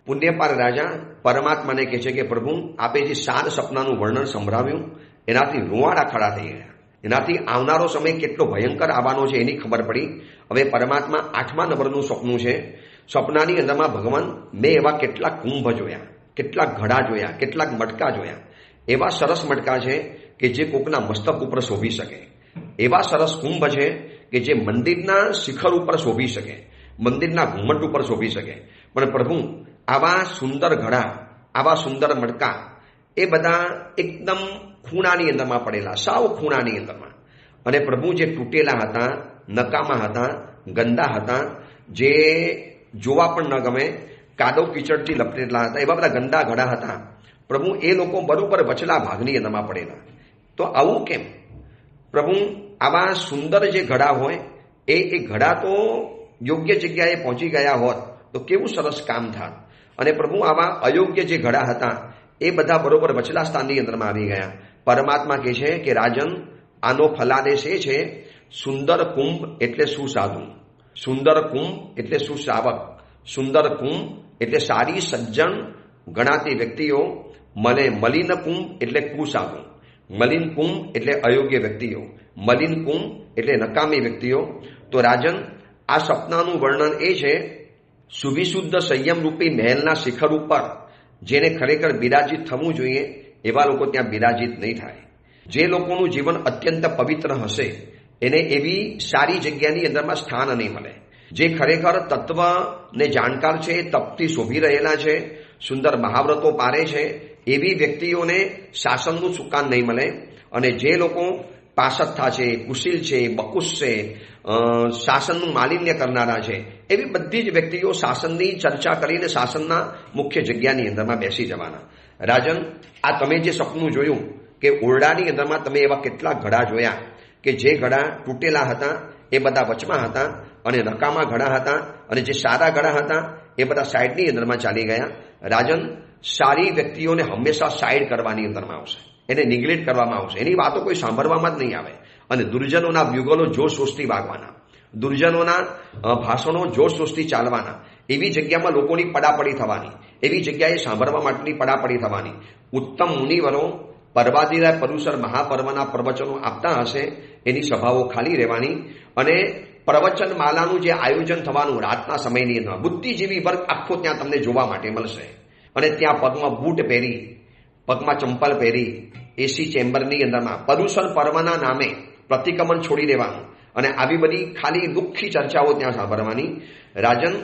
પુણ્યપાલ રાજા પરમાત્માને કહે છે કે પ્રભુ, આપે જે 7 સપનાનું વર્ણન સંભળાવ્યું એનાથી રૂવાડા ખડા થઈ ગયા, એનાથી આવનારો સમય કેટલો ભયંકર આવવાનો છે એની ખબર પડી. હવે પરમાત્મા 8મા નંબરનું સપનું છે. સપનાની અંદરમાં ભગવાન મેં એવા કેટલાક કુંભ જોયા, કેટલાક ઘડા જોયા, કેટલાક મટકા જોયા. એવા સરસ મટકા છે કે જે કોકના મસ્તક ઉપર શોભી શકે, એવા સરસ કુંભ છે કે જે મંદિરના શિખર ઉપર શોભી શકે, મંદિરના ઘુમ્મટ ઉપર શોભી શકે. પણ પ્રભુ, આવા સુંદર ઘડા, આવા સુંદર મટકા એ બધા એકદમ ખૂણાની અંદરમાં પડેલા, સાવ ખૂણાની અંદરમાં. અને પ્રભુ જે તૂટેલા હતા, નકામા હતા, ગંદા હતા, જે જોવા પણ ન ગમે, કાદવ કીચડથી લપટેલા હતા, એવા બધા ગંદા ઘડા હતા. પ્રભુ, એ લોકો બરોબર વચલા ભાગની અંદરમાં પડેલા. તો આવું કેમ? પ્રભુ, આવા સુંદર જે ઘડા હોય એ ઘડા તો યોગ્ય જગ્યાએ પહોંચી ગયા હોત તો કેવું સરસ કામ થાત. અને પ્રભુ, આવા અયોગ્ય જે ઘડા હતા એ બધા બરોબર વચલા સ્થાનની અંદરમાં આવી ગયા. પરમાત્મા કહે છે કે રાજન, આનો ફલાદેશ એ છે, સુંદર કુંભ એટલે સુસાધુ, સુંદર કુંભ એટલે સુશ્રાવક, સુંદર કુંભ એટલે સારી સજ્જન ગણાતી વ્યક્તિઓ, મલિન કુંભ એટલે કુસાધુ, મલિન કુંભ એટલે અયોગ્ય વ્યક્તિઓ, મલિન કુંભ એટલે નકામી વ્યક્તિઓ. તો રાજન, આ સપનાનું વર્ણન એ છે, સુવિશુદ્ધ સંયમ રૂપી મહેલના શિખર ઉપર જેને ખરેખર બિરાજિત થવું જોઈએ એવા લોકો ત્યાં બિરાજિત નહીં થાય. જે લોકોનું જીવન અત્યંત પવિત્ર હશે એને એવી સારી જગ્યાની અંદરમાં સ્થાન નહીં મળે. જે ખરેખર તત્વને જાણકાર છે, તપથી શોભી રહેલા છે, સુંદર મહાવ્રતો પારે છે, એવી વ્યક્તિઓને શાસનનું સુકાન નહીં મળે. અને જે લોકો પાસત્થા છે, કુશીલ છે, બકુશ છે, શાસનનું માલિન્ય કરનારા છે, એવી બધી જ વ્યક્તિઓ શાસનની ચર્ચા કરીને શાસનના મુખ્ય જગ્યાની અંદરમાં બેસી જવાના. રાજન, આ તમે જે સપનું જોયું કે ઓરડાની અંદરમાં તમે એવા કેટલાક ઘડા જોયા કે જે ઘડા તૂટેલા હતા એ બધા વચમાં હતા, અને નકામા ઘડા હતા, અને જે સારા ઘડા હતા એ બધા સાઈડની અંદરમાં ચાલી ગયા. રાજન, સારી વ્યક્તિઓને હંમેશા સાઈડ કરવાની અંદરમાં આવશે, એને નિગ્લેક્ટ કરવામાં આવશે, એની વાતો કોઈ સાંભળવામાં જ નહીં આવે. અને દુર્જનોના વ્યુગલો જોશોશથી વાગવાના, દુર્જનોના ભાષણો જોશોશથી ચાલવાના, એવી જગ્યામાં લોકોની પડાપડી થવાની, એવી જગ્યાએ સાંભળવા માટેની પડાપડી થવાની. ઉત્તમ મુનિવરો પર્વાદિરાય પરુષર મહાપર્વના પ્રવચનો આપતા હશે, એની સભાઓ ખાલી રહેવાની. અને પ્રવચન માલાનું જે આયોજન થવાનું રાતના સમયની અંદર, બુદ્ધિજીવી વર્ગ આખો ત્યાં તમને જોવા માટે મળશે. અને ત્યાં પગમાં બૂટ પહેરી, પગમાં ચંપલ પહેરી, એસી ચેમ્બરની અંદરમાં પરુષણ પર્વના નામે પ્રતિક્રમણ છોડી દેવાનું, અને આવી બધી ખાલી દુઃખી ચર્ચાઓ ત્યાં સાંભળવાની. રાજન,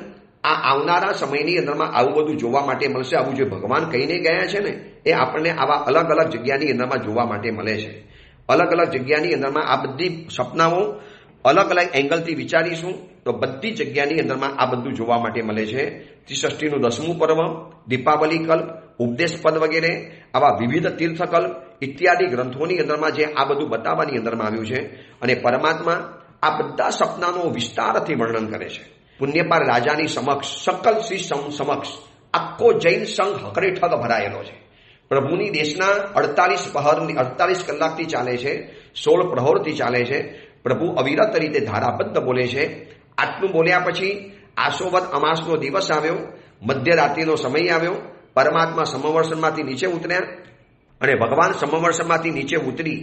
આ આવનારા સમયની અંદરમાં આવું બધું જોવા માટે મળશે. આવું જે ભગવાન કહીને ગયા છે ને એ આપણને આવા અલગ અલગ જગ્યાની અંદરમાં જોવા માટે મળે છે. અલગ અલગ જગ્યાની અંદરમાં આ બધી સપનાઓ અલગ અલગ એંગલથી વિચારીશું તો બધી જગ્યાની અંદરમાં આ બધું જોવા માટે મળે છે. ત્રિષષ્ઠીનું 10મું પર્વ, દીપાવલી કલ્પ, ઉપદેશ પદ વગેરે આવા વિવિધ તીર્થકલ્પ ઇત્યાદિ ગ્રંથોની અંદરમાં જે આ બધું બતાવવાની અંદરમાં આવ્યું છે. અને પરમાત્મા આ બધા સપનાનો વિસ્તારથી વર્ણન કરે છે. પુણ્યપાલ રાજાની સમક્ષ, સકલ શ્રી સમક્ષ આખો જૈન સંઘ હકરેઠક ભરાયેલો છે. પ્રભુની દેશના 48 કલાકથી ચાલે છે 16 પ્રહરથી ચાલે છે. પ્રભુ અવિરત રીતે ધારાબદ્ધ બોલે છે. આટલું બોલ્યા પછી આસોવદ અમાસનો દિવસ આવ્યો, મધ્યરાત્રિનો સમય આવ્યો. પરમાત્મા સમવર્ષણમાંથી નીચે ઉતર્યા અને ભગવાન સમવર્ષણમાંથી નીચે ઉતરી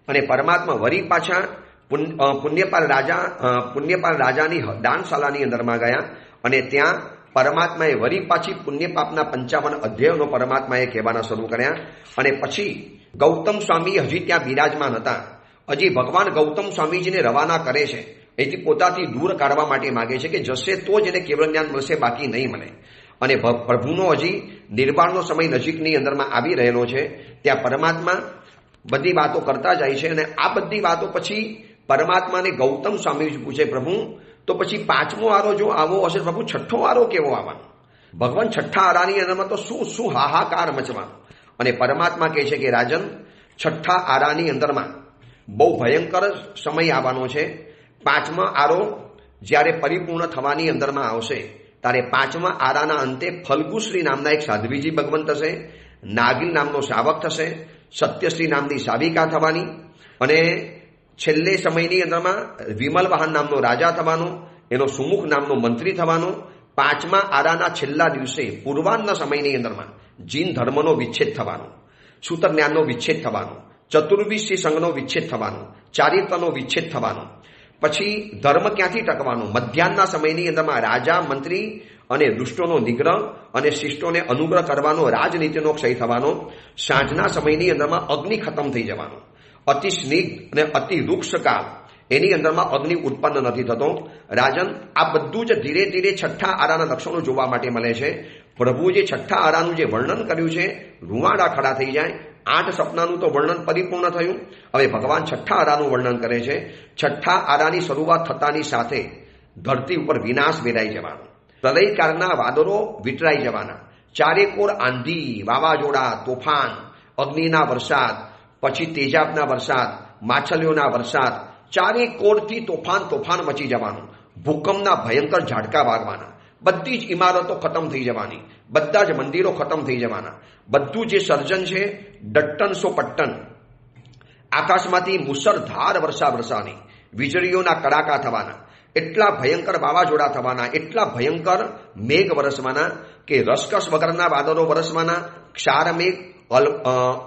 અને પરમાત્મા વરી પાછા પુણ્યપાલ રાજાની દાનશાલાની અંદરમાં ગયા અને ત્યાં પરમાત્માએ વરી પાછી પુણ્યપાપના 55 અધ્યાયોનો પરમાત્માએ કહેવાના શરૂ કર્યા. અને પછી ગૌતમ સ્વામી હજી ત્યાં બિરાજમાન હતા. હજી ભગવાન ગૌતમ સ્વામીજીને રવાના કરે છે, એથી પોતાથી દૂર કાઢવા માટે માગે છે કે જશે તો જ એને કેવળ જ્ઞાન મળશે, બાકી નહીં મળે. અને પ્રભુનો હજી નિર્વાણનો સમય નજીકની અંદરમાં આવી રહેલો છે. ત્યાં પરમાત્મા બધી વાતો કરતા જાય છે અને આ બધી વાતો પછી પરમાત્માને ગૌતમ સ્વામીજી પૂછે, પ્રભુ તો પછી 5મો આરો જો આવો હશે પ્રભુ, 6ઠ્ઠો આરો કેવો આવવાનો? ભગવાન 6ઠ્ઠા આરાની અંદરમાં તો શું હાહાકાર મચવાનો. અને પરમાત્મા કહે છે કે રાજન, 6ઠ્ઠા આરાની અંદરમાં બહુ ભયંકર સમય આવવાનો છે. 5મા આરો જ્યારે પરિપૂર્ણ થવાની અંદરમાં આવશે ત્યારે 5મા આરાના અંતે ફલ્ગુશ્રી નામના એક સાધ્વીજી ભગવંત થશે, નાગિલ નામનો શાવક થશે, સત્યશ્રી નામની સાવિકા થવાની અને છેલ્લે સમયની અંદરમાં વિમલ વાહન નામનો રાજા થવાનો, એનો સુમુખ નામનો મંત્રી થવાનો. 5મા આરાના છેલ્લા દિવસે પૂર્વાહ્ન સમયની અંદરમાં જીન ધર્મનો વિચ્છેદ થવાનો, સૂત્ર જ્ઞાનનો વિચ્છેદ થવાનો, ચતુર્વિશી સંઘનો વિચ્છેદ થવાનો, ચારિત્રનો વિચ્છેદ થવાનો. પછી ધર્મ ક્યાંથી ટકવાનો? મધ્યાહ્નના સમયની અંદરમાં રાજા, મંત્રી અને દુષ્ટોનો નિગ્રહ અને શિષ્ટોને અનુગ્રહ કરવાનો, રાજનીતિનો ક્ષય થવાનો. સાંજના સમયની અંદરમાં અગ્નિ ખતમ થઈ જવાનો. અતિ સ્નિગ્ધ અને અતિ વૃક્ષકાળ એની અંદરમાં અગ્નિ ઉત્પન્ન નથી થતો. રાજન, આ બધું જ ધીરે ધીરે 6ઠ્ઠા આરાના લક્ષણો જોવા માટે મળે છે. પ્રભુએ જે 6ઠ્ઠા આરાનું જે વર્ણન કર્યું છે, રૂવાડા ખડા થઈ જાય. 8 સપનાનું તો વર્ણન પરિપૂર્ણ થયું. હવે ભગવાન 6ઠ્ઠા આરાનું વર્ણન કરે છે. 6ઠ્ઠા આરાની શરૂઆત થતાની સાથે ધરતી ઉપર વિનાશ વેરાઈ જવાનો, પ્રલયકાળના વાદળો વિટરાઈ જવાના, ચારેકોર આંધી, વાવાઝોડા, તોફાન, અગ્નિના વરસાદ, પછી તેજાબના વરસાદ, માછલીઓના વરસાદ, ચારેકોરથી તોફાન મચી જવાનું, ભૂકંપના ભયંકર ઝાટકા વાગવાના, બધી જ ઇમારતો ખતમ થઈ જવાની, બધા જ મંદિરો ખતમ થઈ જવાના, બધું જે સર્જન છે ડટ્ટન સો પટ્ટન, આકાશમાંથી મુસળધાર વર્ષા વરસાવાની, વીજળીઓના કડાકા થવાના, એટલા ભયંકર વાવાઝોડા થવાના, એટલા ભયંકર મેઘ વરસવાના કે રસકસ વગરના વાદળો વરસવાના, ક્ષારમેઘ,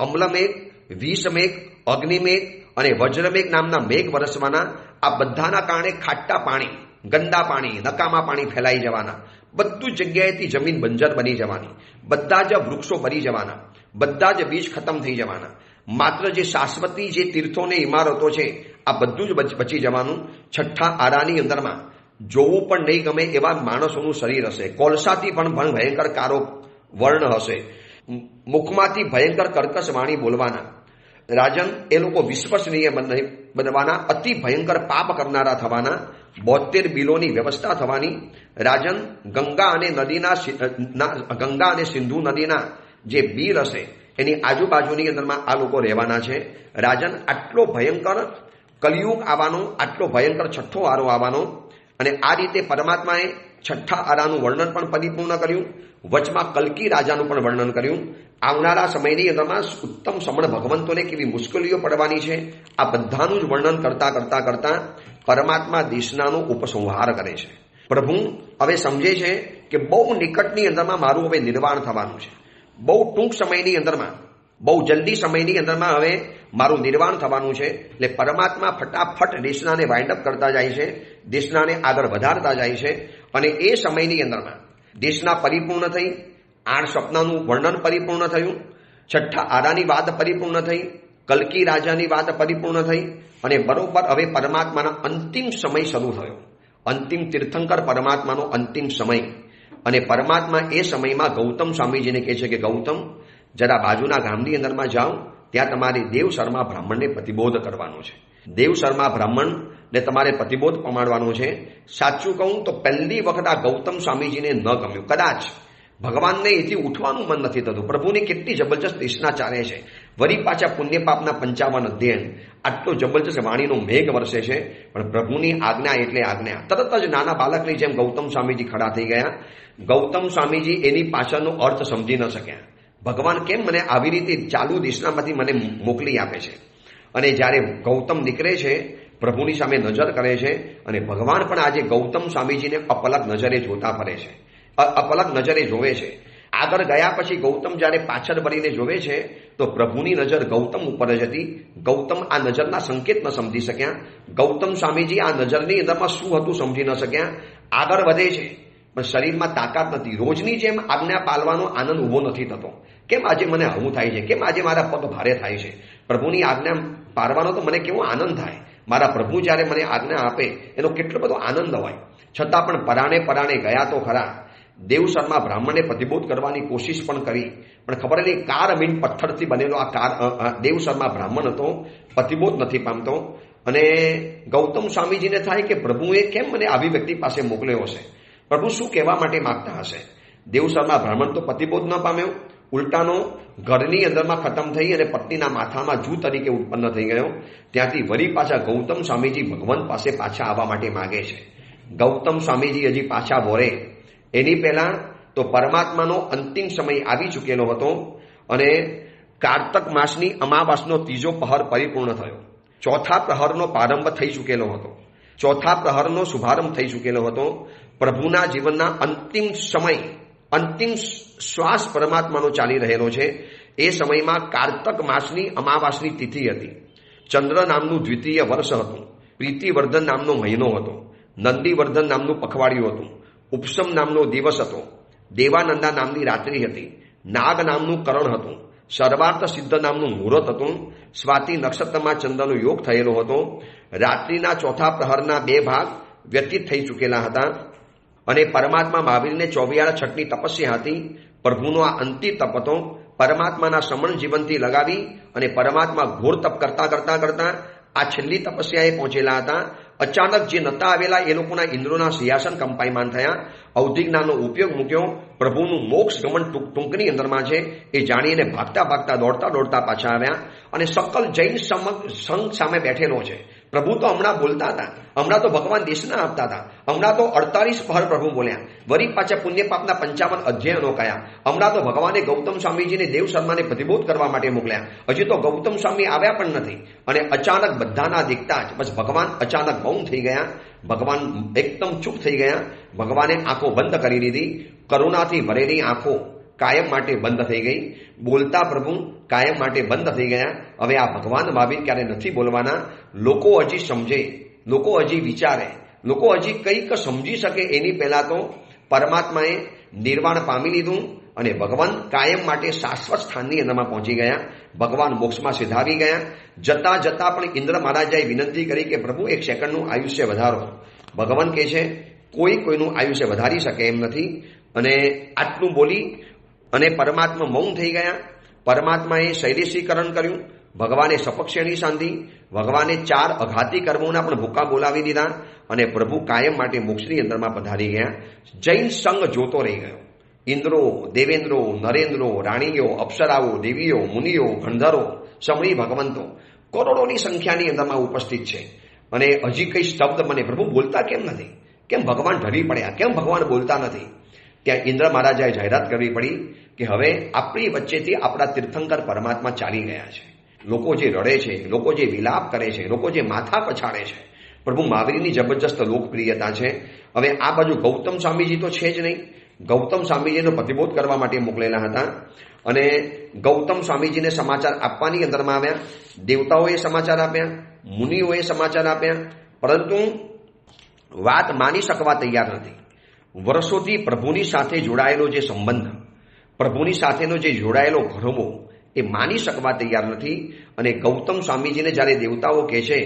અમ્લમેઘ, વિષમેઘ, અગ્નિમેઘ અને વજ્રમેઘ નામના મેઘ વરસવાના. આ બધાના કારણે ખાટા પાણી, ગંદા પાણી, નકામા પાણી ફેલાઈ જવાના, બધું જગ્યાએથી જમીન બંજર બની જવાની, બધા જ વૃક્ષો ભરી જવાના, બધા જ બીજ ખતમ થઈ જવાના. માત્ર જે શાશ્વતી જે તીર્થો ને ઇમારતો છે આ બધું જ બચી જવાનું. 6ઠ્ઠા આરાની અંદરમાં જોવું પણ નહીં ગમે એવા માણસોનું શરીર હશે, કોલસાથી પણ ભયંકર કારો વર્ણ હશે, મુખમાંથી ભયંકર કર્કશ વાણી બોલવાના. રાજન, એ લોકો વિશ્વસનીય બનવાના, અતિ ભયંકર પાપ કરનારા થવાના, 72 બિલોની વ્યવસ્થા થવાની. રાજન, ગંગા અને સિંધુ નદીના જે બીર હશે એની આજુબાજુની અંદરમાં આ લોકો રહેવાના છે. રાજન, આટલો ભયંકર કલિયુગ આવવાનો, આટલો ભયંકર 6ઠ્ઠો આરો આવવાનો. અને આ રીતે પરમાત્માએ 6ઠ્ઠા આરાનું વર્ણન પણ પરિપૂર્ણ કર્યું. વચમાં કલ્કી રાજાનું પણ વર્ણન કર્યું. આવનારા સમયની અંદરમાં ઉત્તમ સમણ ભગવંતોને કેવી મુશ્કેલીઓ પડવાની છે આ બધાનું જ વર્ણન કરતા પરમાત્મા દેશનાનો ઉપસંહાર કરે છે. પ્રભુ હવે સમજે છે કે બહુ નિકટની અંદરમાં મારું હવે નિર્વાણ થવાનું છે, બહુ ટૂંક સમયની અંદરમાં, બહુ જલ્દી સમયની અંદરમાં હવે મારું નિર્વાણ થવાનું છે. એટલે પરમાત્મા ફટાફટ દેશનાને વાઇન્ડ અપ કરતા જાય છે, દેશનાને આગળ વધારતા જાય છે. અને એ સમયની અંદરમાં દેશના પરિપૂર્ણ થઈ, 8 સપનાનું વર્ણન પરિપૂર્ણ થયું, 6ઠ્ઠા આરાની વાત પરિપૂર્ણ થઈ, કલ્કી રાજાની વાત પરિપૂર્ણ થઈ અને બરોબર હવે પરમાત્માના અંતિમ સમય શરૂ થયો, અંતિમ તીર્થંકર પરમાત્માનો અંતિમ સમય. અને પરમાત્મા એ સમયમાં ગૌતમ સ્વામીજીને કહે છે કે ગૌતમ, જરા બાજુના ગામની અંદરમાં જાઓ, ત્યાં તમારે દેવ શર્મા બ્રાહ્મણને પ્રતિબોધ કરવાનો છે. દેવ શર્મા બ્રાહ્મણને તમારે પ્રતિબોધ પમાડવાનો છે. સાચું કહું તો પહેલી વખત આ ગૌતમ સ્વામીજીને ન ગમ્યું, કદાચ ભગવાનને એથી ઉઠવાનું મન નથી થતું. પ્રભુની કેટલી જબરજસ્ત દેશના ચાલે છે, વળી પાછા પુણ્ય પાપના 55 અધ્યયન, આટલો જબરજસ્ત વાણીનો મેઘ વરસે છે. પણ પ્રભુની આજ્ઞા એટલે આજ્ઞા. તરત જ નાના બાળકની જેમ ગૌતમ સ્વામીજી ખડા થઈ ગયા. ગૌતમ સ્વામીજી એની પાછળનો અર્થ સમજી ન શક્યા. ભગવાન કેમ મને આવી રીતે ચાલુ દેશનામાંથી મને મોકલી આપે છે? અને જ્યારે ગૌતમ નીકળે છે, પ્રભુની સામે નજર કરે છે, અને ભગવાન પણ આજે ગૌતમ સ્વામીજીને અપલક નજરે જોતા ફરે છે, અપલક નજરે જોવે છે. આગળ ગયા પછી ગૌતમ જ્યારે પાછળ વળીને જોવે છે તો પ્રભુની નજર ગૌતમ ઉપર જ હતી. ગૌતમ આ નજરના સંકેત ન સમજી શક્યા. ગૌતમ સ્વામીજી આ નજરની અંદરમાં શું હતું સમજી ન શક્યા. આગળ વધે છે પણ શરીરમાં તાકાત નથી. રોજની જેમ આજ્ઞા પાલવાનો આનંદ ઊભો નથી થતો. કેમ આજે મને હળવું થાય છે? કેમ આજે મારા પગ ભારે થાય છે? પ્રભુની આજ્ઞા પાળવાનો તો મને કેવો આનંદ થાય. મારા પ્રભુ જ્યારે મને આજ્ઞા આપે એનો કેટલો બધો આનંદ હોય. છતાં પણ પરાણે ગયા તો ખરા. દેવસરમાં બ્રાહ્મણને પ્રતિબોધ કરવાની કોશિશ પણ કરી, પણ ખબર નહીં કાર મીન પથ્થરથી બનેલો આ દેવસરમાં બ્રાહ્મણ હતો, પ્રતિબોધ નથી પામતો. અને ગૌતમ સ્વામીજીને થાય કે પ્રભુએ કેમ મને આવી વ્યક્તિ પાસે મોકલ્યો હશે? પ્રભુ શું કહેવા માટે માગતા હશે? દેવસરમાં બ્રાહ્મણ તો પ્રતિબોધ ન પામ્યો, ઉલટાનો ઘરની અંદરમાં ખતમ થઈ અને પત્નીના માથામાં જૂ તરીકે ઉત્પન્ન થઈ ગયો. ત્યાંથી વળી પાછા ગૌતમ સ્વામીજી ભગવાન પાસે પાછા આવવા માટે માગે છે. ગૌતમ સ્વામીજી હજી પાછા વળે એની પહેલા તો પરમાત્માનો અંતિમ સમય આવી ચૂકેલો હતો અને કારતક માસની અમાવાસનો ત્રીજો પહર પરિપૂર્ણ થયો. ચોથા પ્રહરનો પ્રારંભ થઈ ચૂકેલો હતો. ચોથા પ્રહરનો શુભારંભ થઈ ચૂકેલો હતો. પ્રભુના જીવનના અંતિમ સમય, અંતિમ શ્વાસ પરમાત્માનો ચાલી રહેલો છે. એ સમયમાં કારતક માસની અમાવાસની તિથિ હતી. ચંદ્ર નામનું દ્વિતીય વર્ષ હતું. પ્રીતિવર્ધન નામનો મહિનો હતો. નંદીવર્ધન નામનું પખવાડિયું હતું. ઉપસમ નામનો દિવસ હતો. દેવાનંદા નામની રાત્રિ હતી. નાગ નામનું કરણ હતું. સર્વાર્થ સિદ્ધ નામનું મુહૂર્ત હતું. સ્વાતિ નક્ષત્રમાં ચંદ્રનો યોગ થયેલો હતો. રાત્રિના ચોથા પ્રહરના 2 ભાગ વ્યતીત થઈ ચૂકેલા હતા અને પરમાત્મા મહાવીરને 24 છઠની તપસ્યા હતી. પ્રભુનો આ અંતિમ તપ હતો. પરમાત્માના સમણ જીવનથી લગાવી અને પરમાત્મા ઘોર તપ કરતા આ છેલ્લી તપસ્યાએ પહોંચેલા હતા. અચાનક જે નતા આવેલા એ લોકોના ઇન્દ્રોના સિંહાસન કંપાયમાન થયા. અવધિ જ્ઞાનનો ઉપયોગ મૂક્યો. પ્રભુનું મોક્ષ ગમન ટૂંકની અંદરમાં છે એ જાણીને ભાગતા દોડતા પાછા આવ્યા અને સકલ જૈન સંઘ સામે બેઠેલો છે. પ્રભુ તો હમણાં બોલતા હતા, હમણાં તો ભગવાન દેશના આપતા હતા, હમણાં તો 48 પહર પ્રભુ બોલ્યા, વળી પાછા પુણ્ય પાપના 55 અધ્યાયનો કયા. હમણાં તો ભગવાને ગૌતમ સ્વામીજીને દેવ શર્માને પ્રતિબોધ કરવા માટે મોકલ્યા. હજી તો ગૌતમ સ્વામી આવ્યા પણ નથી અને અચાનક બધાના દેખતા જ બસ ભગવાન અચાનક મૌન થઈ ગયા. ભગવાન એકદમ ચૂપ થઈ ગયા. ભગવાને આંખો બંધ કરી દીધી. કરુણાથી ભરેલી આંખો કાયમ માટે બંધ થઈ ગઈ. બોલતા પ્રભુ કાયમ માટે બંધ થઈ ગયા. હવે આ ભગવાન મહાવીર ક્યારે નથી બોલવાના. લોકો હજી સમજે, લોકો હજી વિચારે, લોકો હજી કંઈક સમજી શકે એની પહેલા તો પરમાત્માએ નિર્વાણ પામી લીધું અને ભગવાન કાયમ માટે શાશ્વત સ્થાનની અંદરમાં પહોંચી ગયા. ભગવાન મોક્ષમાં સિધાવી ગયા. જતા પણ ઇન્દ્ર મહારાજાએ વિનંતી કરી કે પ્રભુ 1 સેકન્ડનું આયુષ્ય વધારો. ભગવાન કહે છે કોઈનું આયુષ્ય વધારી શકે એમ નથી. અને આટલું બોલી અને પરમાત્મા મૌન થઈ ગયા. પરમાત્માએ શૈલેષીકરણ કર્યું. ભગવાને સપક્ષેણી સાંધી. ભગવાને 4 અઘાતી કર્મોના પણ ભૂકા બોલાવી દીધા અને પ્રભુ કાયમ માટે મોક્ષની અંદરમાં પધારી ગયા. જૈન સંઘ જોતો રહી ગયો. ઇન્દ્રો, દેવેન્દ્રો, નરેન્દ્રો, રાણીઓ, અપ્સરાઓ, દેવીઓ, મુનિઓ, ગંધર્વો, સમણી ભગવંતો કરોડોની સંખ્યાની અંદરમાં ઉપસ્થિત છે. અને હજી કઈ શબ્દ મને પ્રભુ બોલતા કેમ નથી? કેમ ભગવાન ઢળી પડ્યા? કેમ ભગવાન બોલતા નથી? ત્યાં ઇન્દ્ર મહારાજાએ જાહેરાત કરવી પડી કે હવે આપણી વચ્ચેથી આપણા તીર્થંકર પરમાત્મા ચાલી ગયા છે. લોકો જે રડે છે, લોકો જે વિલાપ કરે છે, લોકો જે માથા પછાડે છે, પ્રભુ મહાવીરની જબરજસ્ત લોકપ્રિયતા છે. હવે આ બાજુ ગૌતમ સ્વામીજી તો છે જ નહીં. ગૌતમ સ્વામીજીનો પ્રતિબોધ કરવા માટે મોકલેલા હતા અને ગૌતમ સ્વામીજીને સમાચાર આપવાની અંદરમાં આવ્યા. દેવતાઓએ સમાચાર આપ્યા, મુનિઓએ સમાચાર આપ્યા, પરંતુ વાત માની શકવા તૈયાર નથી. વર્ષોથી પ્રભુની સાથે જોડાયેલો જે સંબંધ, પ્રભુની સાથેનો જે જોડાયેલો ઘરવો એ માની શકવા તૈયાર નથી. અને ગૌતમ સ્વામીજીને જ્યારે દેવતાઓ કહે છે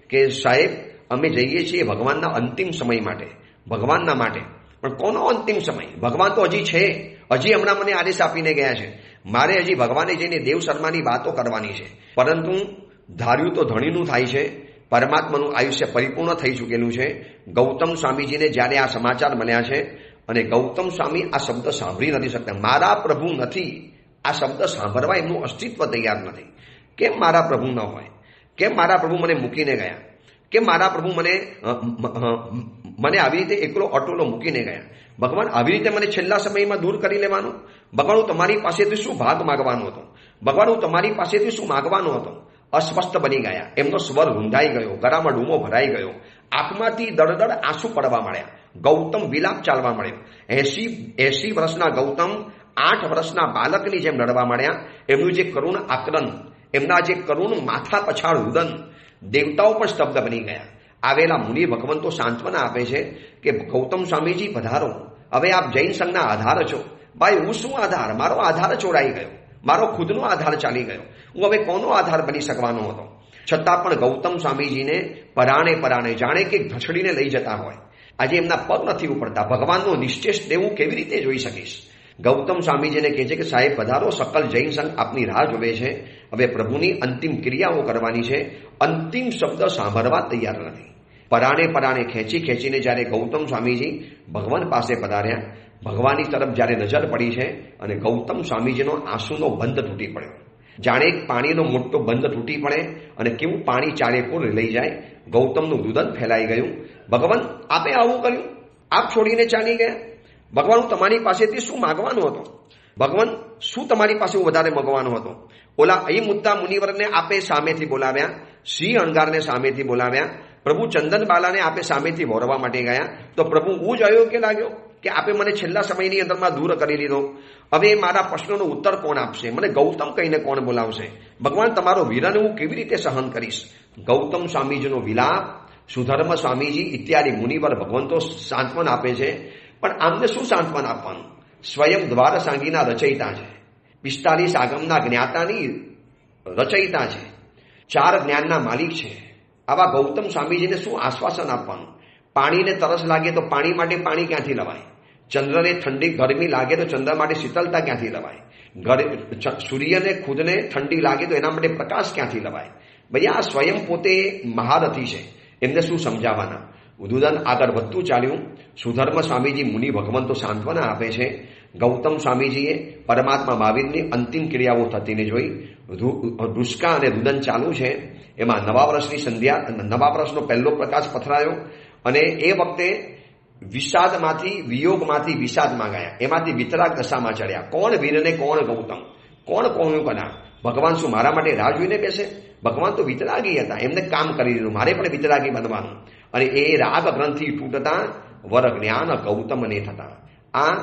કે સાહેબ અમે જઈએ છીએ ભગવાનના અંતિમ સમય માટે, ભગવાનના માટે. પણ કોનો અંતિમ સમય? ભગવાન તો હજી છે. હજી હમણાં મને આદેશ આપીને ગયા છે. મારે હજી ભગવાને જઈને દેવ શર્માની વાતો કરવાની છે. પરંતુ ધાર્યું તો ધણીનું થાય છે. પરમાત્માનું આયુષ્ય પરિપૂર્ણ થઈ ચૂકેલું છે. ગૌતમ સ્વામીજીને જ્યારે આ સમાચાર મળ્યા છે અને ગૌતમ સ્વામી આ શબ્દ સાંભળી નથી શકતા. મારા પ્રભુ નથી, આ શબ્દ સાંભળવા એમનું અસ્તિત્વ તૈયાર નથી. કેમ મારા પ્રભુ ન હોય? કેમ મારા પ્રભુ મને મૂકીને ગયા? કેમ મારા પ્રભુ મને આવી રીતે એકલો અટોલો મૂકીને ગયા? ભગવાન આવી રીતે મને છેલ્લા સમયમાં દૂર કરી લેવાનો? ભગવાન હું તમારી પાસેથી શું ભાગ માગવાનો હતો? ભગવાન હું તમારી પાસેથી શું માગવાનો હતો? અસ્વસ્થ બની ગયા, એમનો સ્વર રૂંધાઈ ગયો, ગળામાં ડૂમો ભરાઈ ગયો, આંખમાંથી દળદળ આંસુ પડવા મળ્યા. ગૌતમ વિલાપ ચાલવા મળ્યો. 80 વર્ષના ગૌતમ 8 વર્ષના બાલકની જેમ લડવા મળ્યા. એમનું જે કરુણ આક્રન, એમના જે કરુણ માથા પછાડ રુદન, દેવતાઓ પણ સ્તબ્ધ બની ગયા. આવેલા મુનિ ભગવંતો સાંત્વના આપે છે કે ગૌતમ સ્વામીજી પધારો, હવે આપ જૈન સંઘના આધાર છો. ભાઈ, હું શું આધાર? મારો આધાર ચોરાઈ ગયો, મારો ખુદનો આધાર ચાલી ગયો. હું હવે કોનો આધાર બની શકવાનો હતો? છતાં પણ ગૌતમ સ્વામીજીને પરાણે જાણે કે ઘસડીને લઈ જતા હોય. આજે એમના પગ નથી ઉપડતા. ભગવાનનો નિશ્ચેષ દેવું કેવી રીતે જોઈ શકીશ? ગૌતમ સ્વામીજીને કહે છે કે સાહેબ પધારો, સકલ જૈન સંઘ આપની રાહ જોવે છે. હવે પ્રભુની અંતિમ ક્રિયાઓ કરવાની છે. અંતિમ શબ્દ સાંભળવા તૈયાર નથી. પરાણે ખેંચીને જ્યારે ગૌતમ સ્વામીજી ભગવાન પાસે પધાર્યા, ભગવાનની તરફ જ્યારે નજર પડી છે અને ગૌતમ સ્વામીજીનો આંસુનો બંધ તૂટી પડ્યો. જાણે એક પાણીનો મોટો બંધ તૂટી પડે અને કેવું પાણી ચારે પૂર લઈ જાય. ગૌતમનું રુદન ફેલાઈ ગયું. ભગવાન, આપે આવું કર્યું? આપ છોડીને ચાલી ગયા? ભગવાન, હું તમારી પાસેથી શું માગવાનો હતો? ભગવાન, શું તમારી પાસે હું વધારે માગવાનો હતો? ઓલા અહીં મુદ્દા મુનિવરને આપે સામેથી બોલાવ્યા, સિંહ અણગારને સામેથી બોલાવ્યા, પ્રભુ ચંદનબાલાને આપે સામેથી વોરવા માટે ગયા. તો પ્રભુ હું જ અયોગ્ય લાગ્યો કે આપે મને છેલ્લા સમયની અંદરમાં દૂર કરી લીધો? હવે મારા પ્રશ્નનો ઉત્તર કોણ આપશે? મને ગૌતમ કહીને કોણ બોલાવશે? ભગવાન, તમારો વિરહ હું કેવી રીતે સહન કરીશ? ગૌતમ સ્વામીજીનો વિલાપ, સુધર્મ સ્વામીજી ઇત્યાદિ મુનિવર ભગવંતો સાંત્વન આપે છે. પણ આમને શું સાંત્વન આપવાનું? સ્વયં દ્વાર સાંગીના રચયિતા છે, 45 આગમના જ્ઞાતાની રચયિતા છે, 4 જ્ઞાનના માલિક છે. આવા ગૌતમ સ્વામીજીને શું આશ્વાસન આપવાનું? પાણીને તરસ લાગે તો પાણી માટે પાણી ક્યાંથી લવાય? ચંદ્રને ઠંડી ગરમી લાગે તો ચંદ્ર માટે શીતળતા ક્યાંથી લવાય? સૂર્યને ખુદને ઠંડી લાગે તો એના માટે પ્રકાશ ક્યાંથી લવાય? ભાઈ, આ સ્વયં પોતે મહારથી છે, એમને શું સમજાવવાના? રુદન આગળ વધતું ચાલ્યું. સુધર્મ સ્વામીજી મુનિ ભગવંતો સાંત્વના આપે છે. ગૌતમ સ્વામીજીએ પરમાત્મા મહાવીરની અંતિમ ક્રિયાઓ થતીને જોઈ. રુષ્કા અને રુદન ચાલુ છે. એમાં નવા વર્ષની સંધ્યા, નવા વર્ષનો પહેલો પ્રકાશ પથરાયો અને એ વખતે વિષાદમાંથી, વિયોગમાંથી વિષાદમાં ગયા, એમાંથી વિતરાગ દશામાં ચડ્યા. કોણ વીરને કોણ ગૌતમ? કોણ કોણ કના? ભગવાન શું મારા માટે રાહ જોઈને બેસે? ભગવાન તો વિતરાગી હતા, એમને કામ કરી દીધું, મારે પણ વિતરાગી બનવાનું. અને એ રાગ ગ્રંથિ તૂટતા વર જ્ઞાન ગૌતમને થતા. આ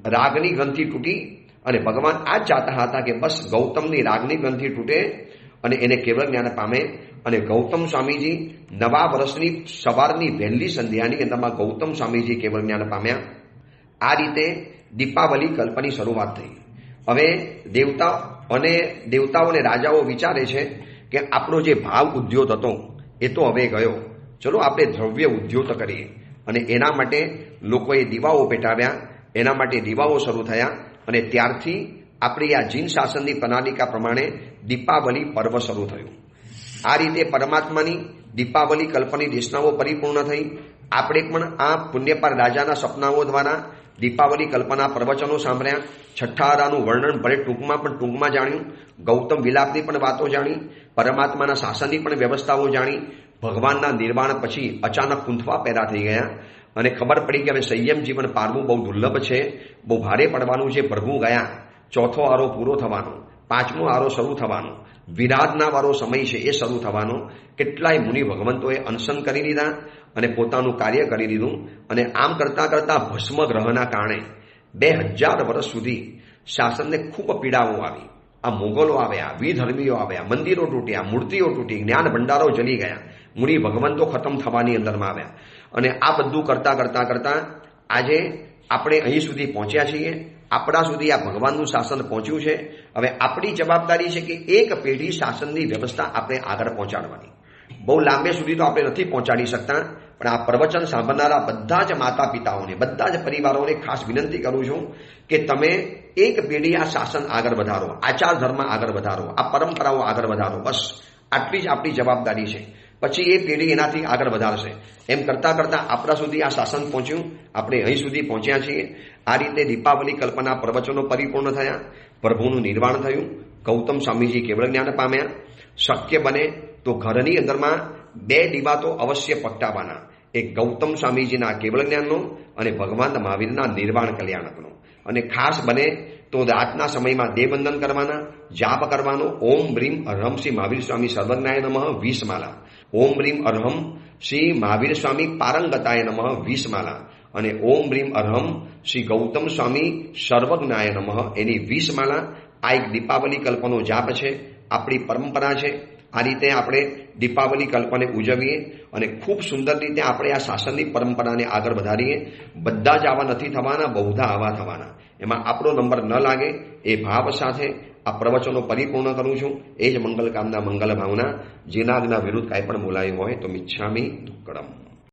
રાગની ગ્રંથિ તૂટી અને ભગવાન આ જ ચાહતા હતા કે બસ ગૌતમની રાગની ગ્રંથિ તૂટે અને એને કેવળ જ્ઞાન પામે. અને ગૌતમ સ્વામીજી નવા વર્ષની સવારની વહેલી સંધ્યાની અંદરમાં ગૌતમ સ્વામીજી કેવળ જ્ઞાન પામ્યા. આ રીતે દીપાવલી કલ્પની શરૂઆત થઈ. હવે દેવતાઓ અને રાજાઓ વિચારે છે કે આપણો જે ભાવ ઉદ્યોત હતો એ તો હવે ગયો, ચલો આપણે દ્રવ્ય ઉદ્યોત કરીએ. અને એના માટે લોકોએ દીવાઓ પેટાવ્યા, એના માટે દીવાઓ શરૂ થયા અને ત્યારથી આપણી આ જીન શાસનની પ્રણાલિકા પ્રમાણે દીપાવલી પર્વ શરૂ થયું. આ રીતે પરમાત્માની દીપાવલી કલ્પની દેશનાઓ પરિપૂર્ણ થઈ. આપણે પણ આ પુણ્યપાર રાજાના સપનાઓ દ્વારા દીપાવલી કલ્પના પ્રવચનો સાંભળ્યા. છઠ્ઠારાનું વર્ણન ભલે ટૂંકમાં જાણ્યું. ગૌતમ વિલાપની પણ વાતો જાણી, પરમાત્માના શાસનની પણ વ્યવસ્થાઓ જાણી. ભગવાનના નિર્વાણ પછી અચાનક કુંથવા પેદા થઈ ગયા અને ખબર પડી કે હવે સંયમ જીવન પારવું બહુ દુર્લભ છે, બહુ ભારે પડવાનું છે. પ્રભુ ગયા, ચોથો આરો પૂરો થવાનો, 5મો આરો શરૂ થવાનો, વિરાધના વાળો સમય છે એ શરૂ થવાનો. કેટલાય મુનિ ભગવંતોએ અનશન કરી લીધા અને પોતાનું કાર્ય કરી લીધું. અને આમ કરતાં કરતાં ભસ્મ ગ્રહના કારણે 2000 વર્ષ સુધી શાસનને ખૂબ પીડાઓ આવી. આ મોગલો આવ્યા, વિધર્મીઓ આવ્યા, મંદિરો તૂટ્યા, મૂર્તિઓ તૂટી, જ્ઞાન ભંડારો જલી ગયા, મુનિ ભગવંતો ખતમ થવાની અંદરમાં આવ્યા. અને આ બધું કરતાં આજે આપણે અહીં સુધી પહોંચ્યા છીએ. આપણા સુધી આ ભગવાનનું શાસન પહોંચ્યું છે. હવે આપણી જવાબદારી છે કે એક પેઢી શાસનની વ્યવસ્થા આપણે આગળ પહોંચાડવાની. બહુ લાંબે સુધી તો આપણે નથી પહોંચાડી શકતા, પણ આ પ્રવચન સાંભળનારા બધા જ માતા પિતાઓને, બધા જ પરિવારોને ખાસ વિનંતી કરું છું કે તમે એક પેઢી આ શાસન આગળ વધારો, આચાર ધર્મ આગળ વધારો, આ પરંપરાઓ આગળ વધારો. બસ આટલી જ આપણી જવાબદારી છે. પછી એ પેઢી એનાથી આગળ વધારશે. એમ કરતાં આપણા સુધી આ શાસન પહોંચ્યું, આપણે અહીં સુધી પહોંચ્યા છીએ. આ રીતે દીપાવલી કલ્પના પ્રવચનો પરિપૂર્ણ થયા, પ્રભુનું નિર્વાણ થયું, ગૌતમ સ્વામીજી કેવળ જ્ઞાન પામ્યા. શક્ય બને તો ઘરની અંદરમાં 2 દીવા તો અવશ્ય પ્રગટાવવાના, એક ગૌતમ સ્વામીજીના કેવળ જ્ઞાનનો અને ભગવાન મહાવીરના નિર્વાણ કલ્યાણકનો. અને ખાસ બને તો રાતના સમયમાં દેવવંદન કરવાના, જાપ કરવાનો. ઓમ બ્રીમ અરહમ શ્રી મહાવીર સ્વામી સર્વજ્ઞાય નમઃ 20 માલા. ઓમ બ્રીમ અરહમ શ્રી મહાવીર સ્વામી પારંગતાય નમઃ 20 માલા. અને ઓમ બ્રીમ અરહમ શ્રી ગૌતમ સ્વામી સર્વજ્ઞાય નમઃ એની 20 માલા. આ એક દીપાવલી કલ્પનો જાપ છે, આપણી પરંપરા છે. આ રીતે આપણે દીપાવલી કલ્પને ઉજવીએ અને ખૂબ સુંદર રીતે આપણે આ શાસનની પરંપરાને આગળ વધારીએ. બધા જ આવા નથી થવાના, બહુધા આવા થવાના. એમાં આપણો નંબર ન લાગે એ ભાવ સાથે આ પ્રવચનો પરિપૂર્ણ કરું છું. એ જ મંગલ કામના, મંગલ ભાવના. જેના વિરુદ્ધ કાંઈ પણ બોલાયું હોય તો મિચ્છામિ દુક્કડમ.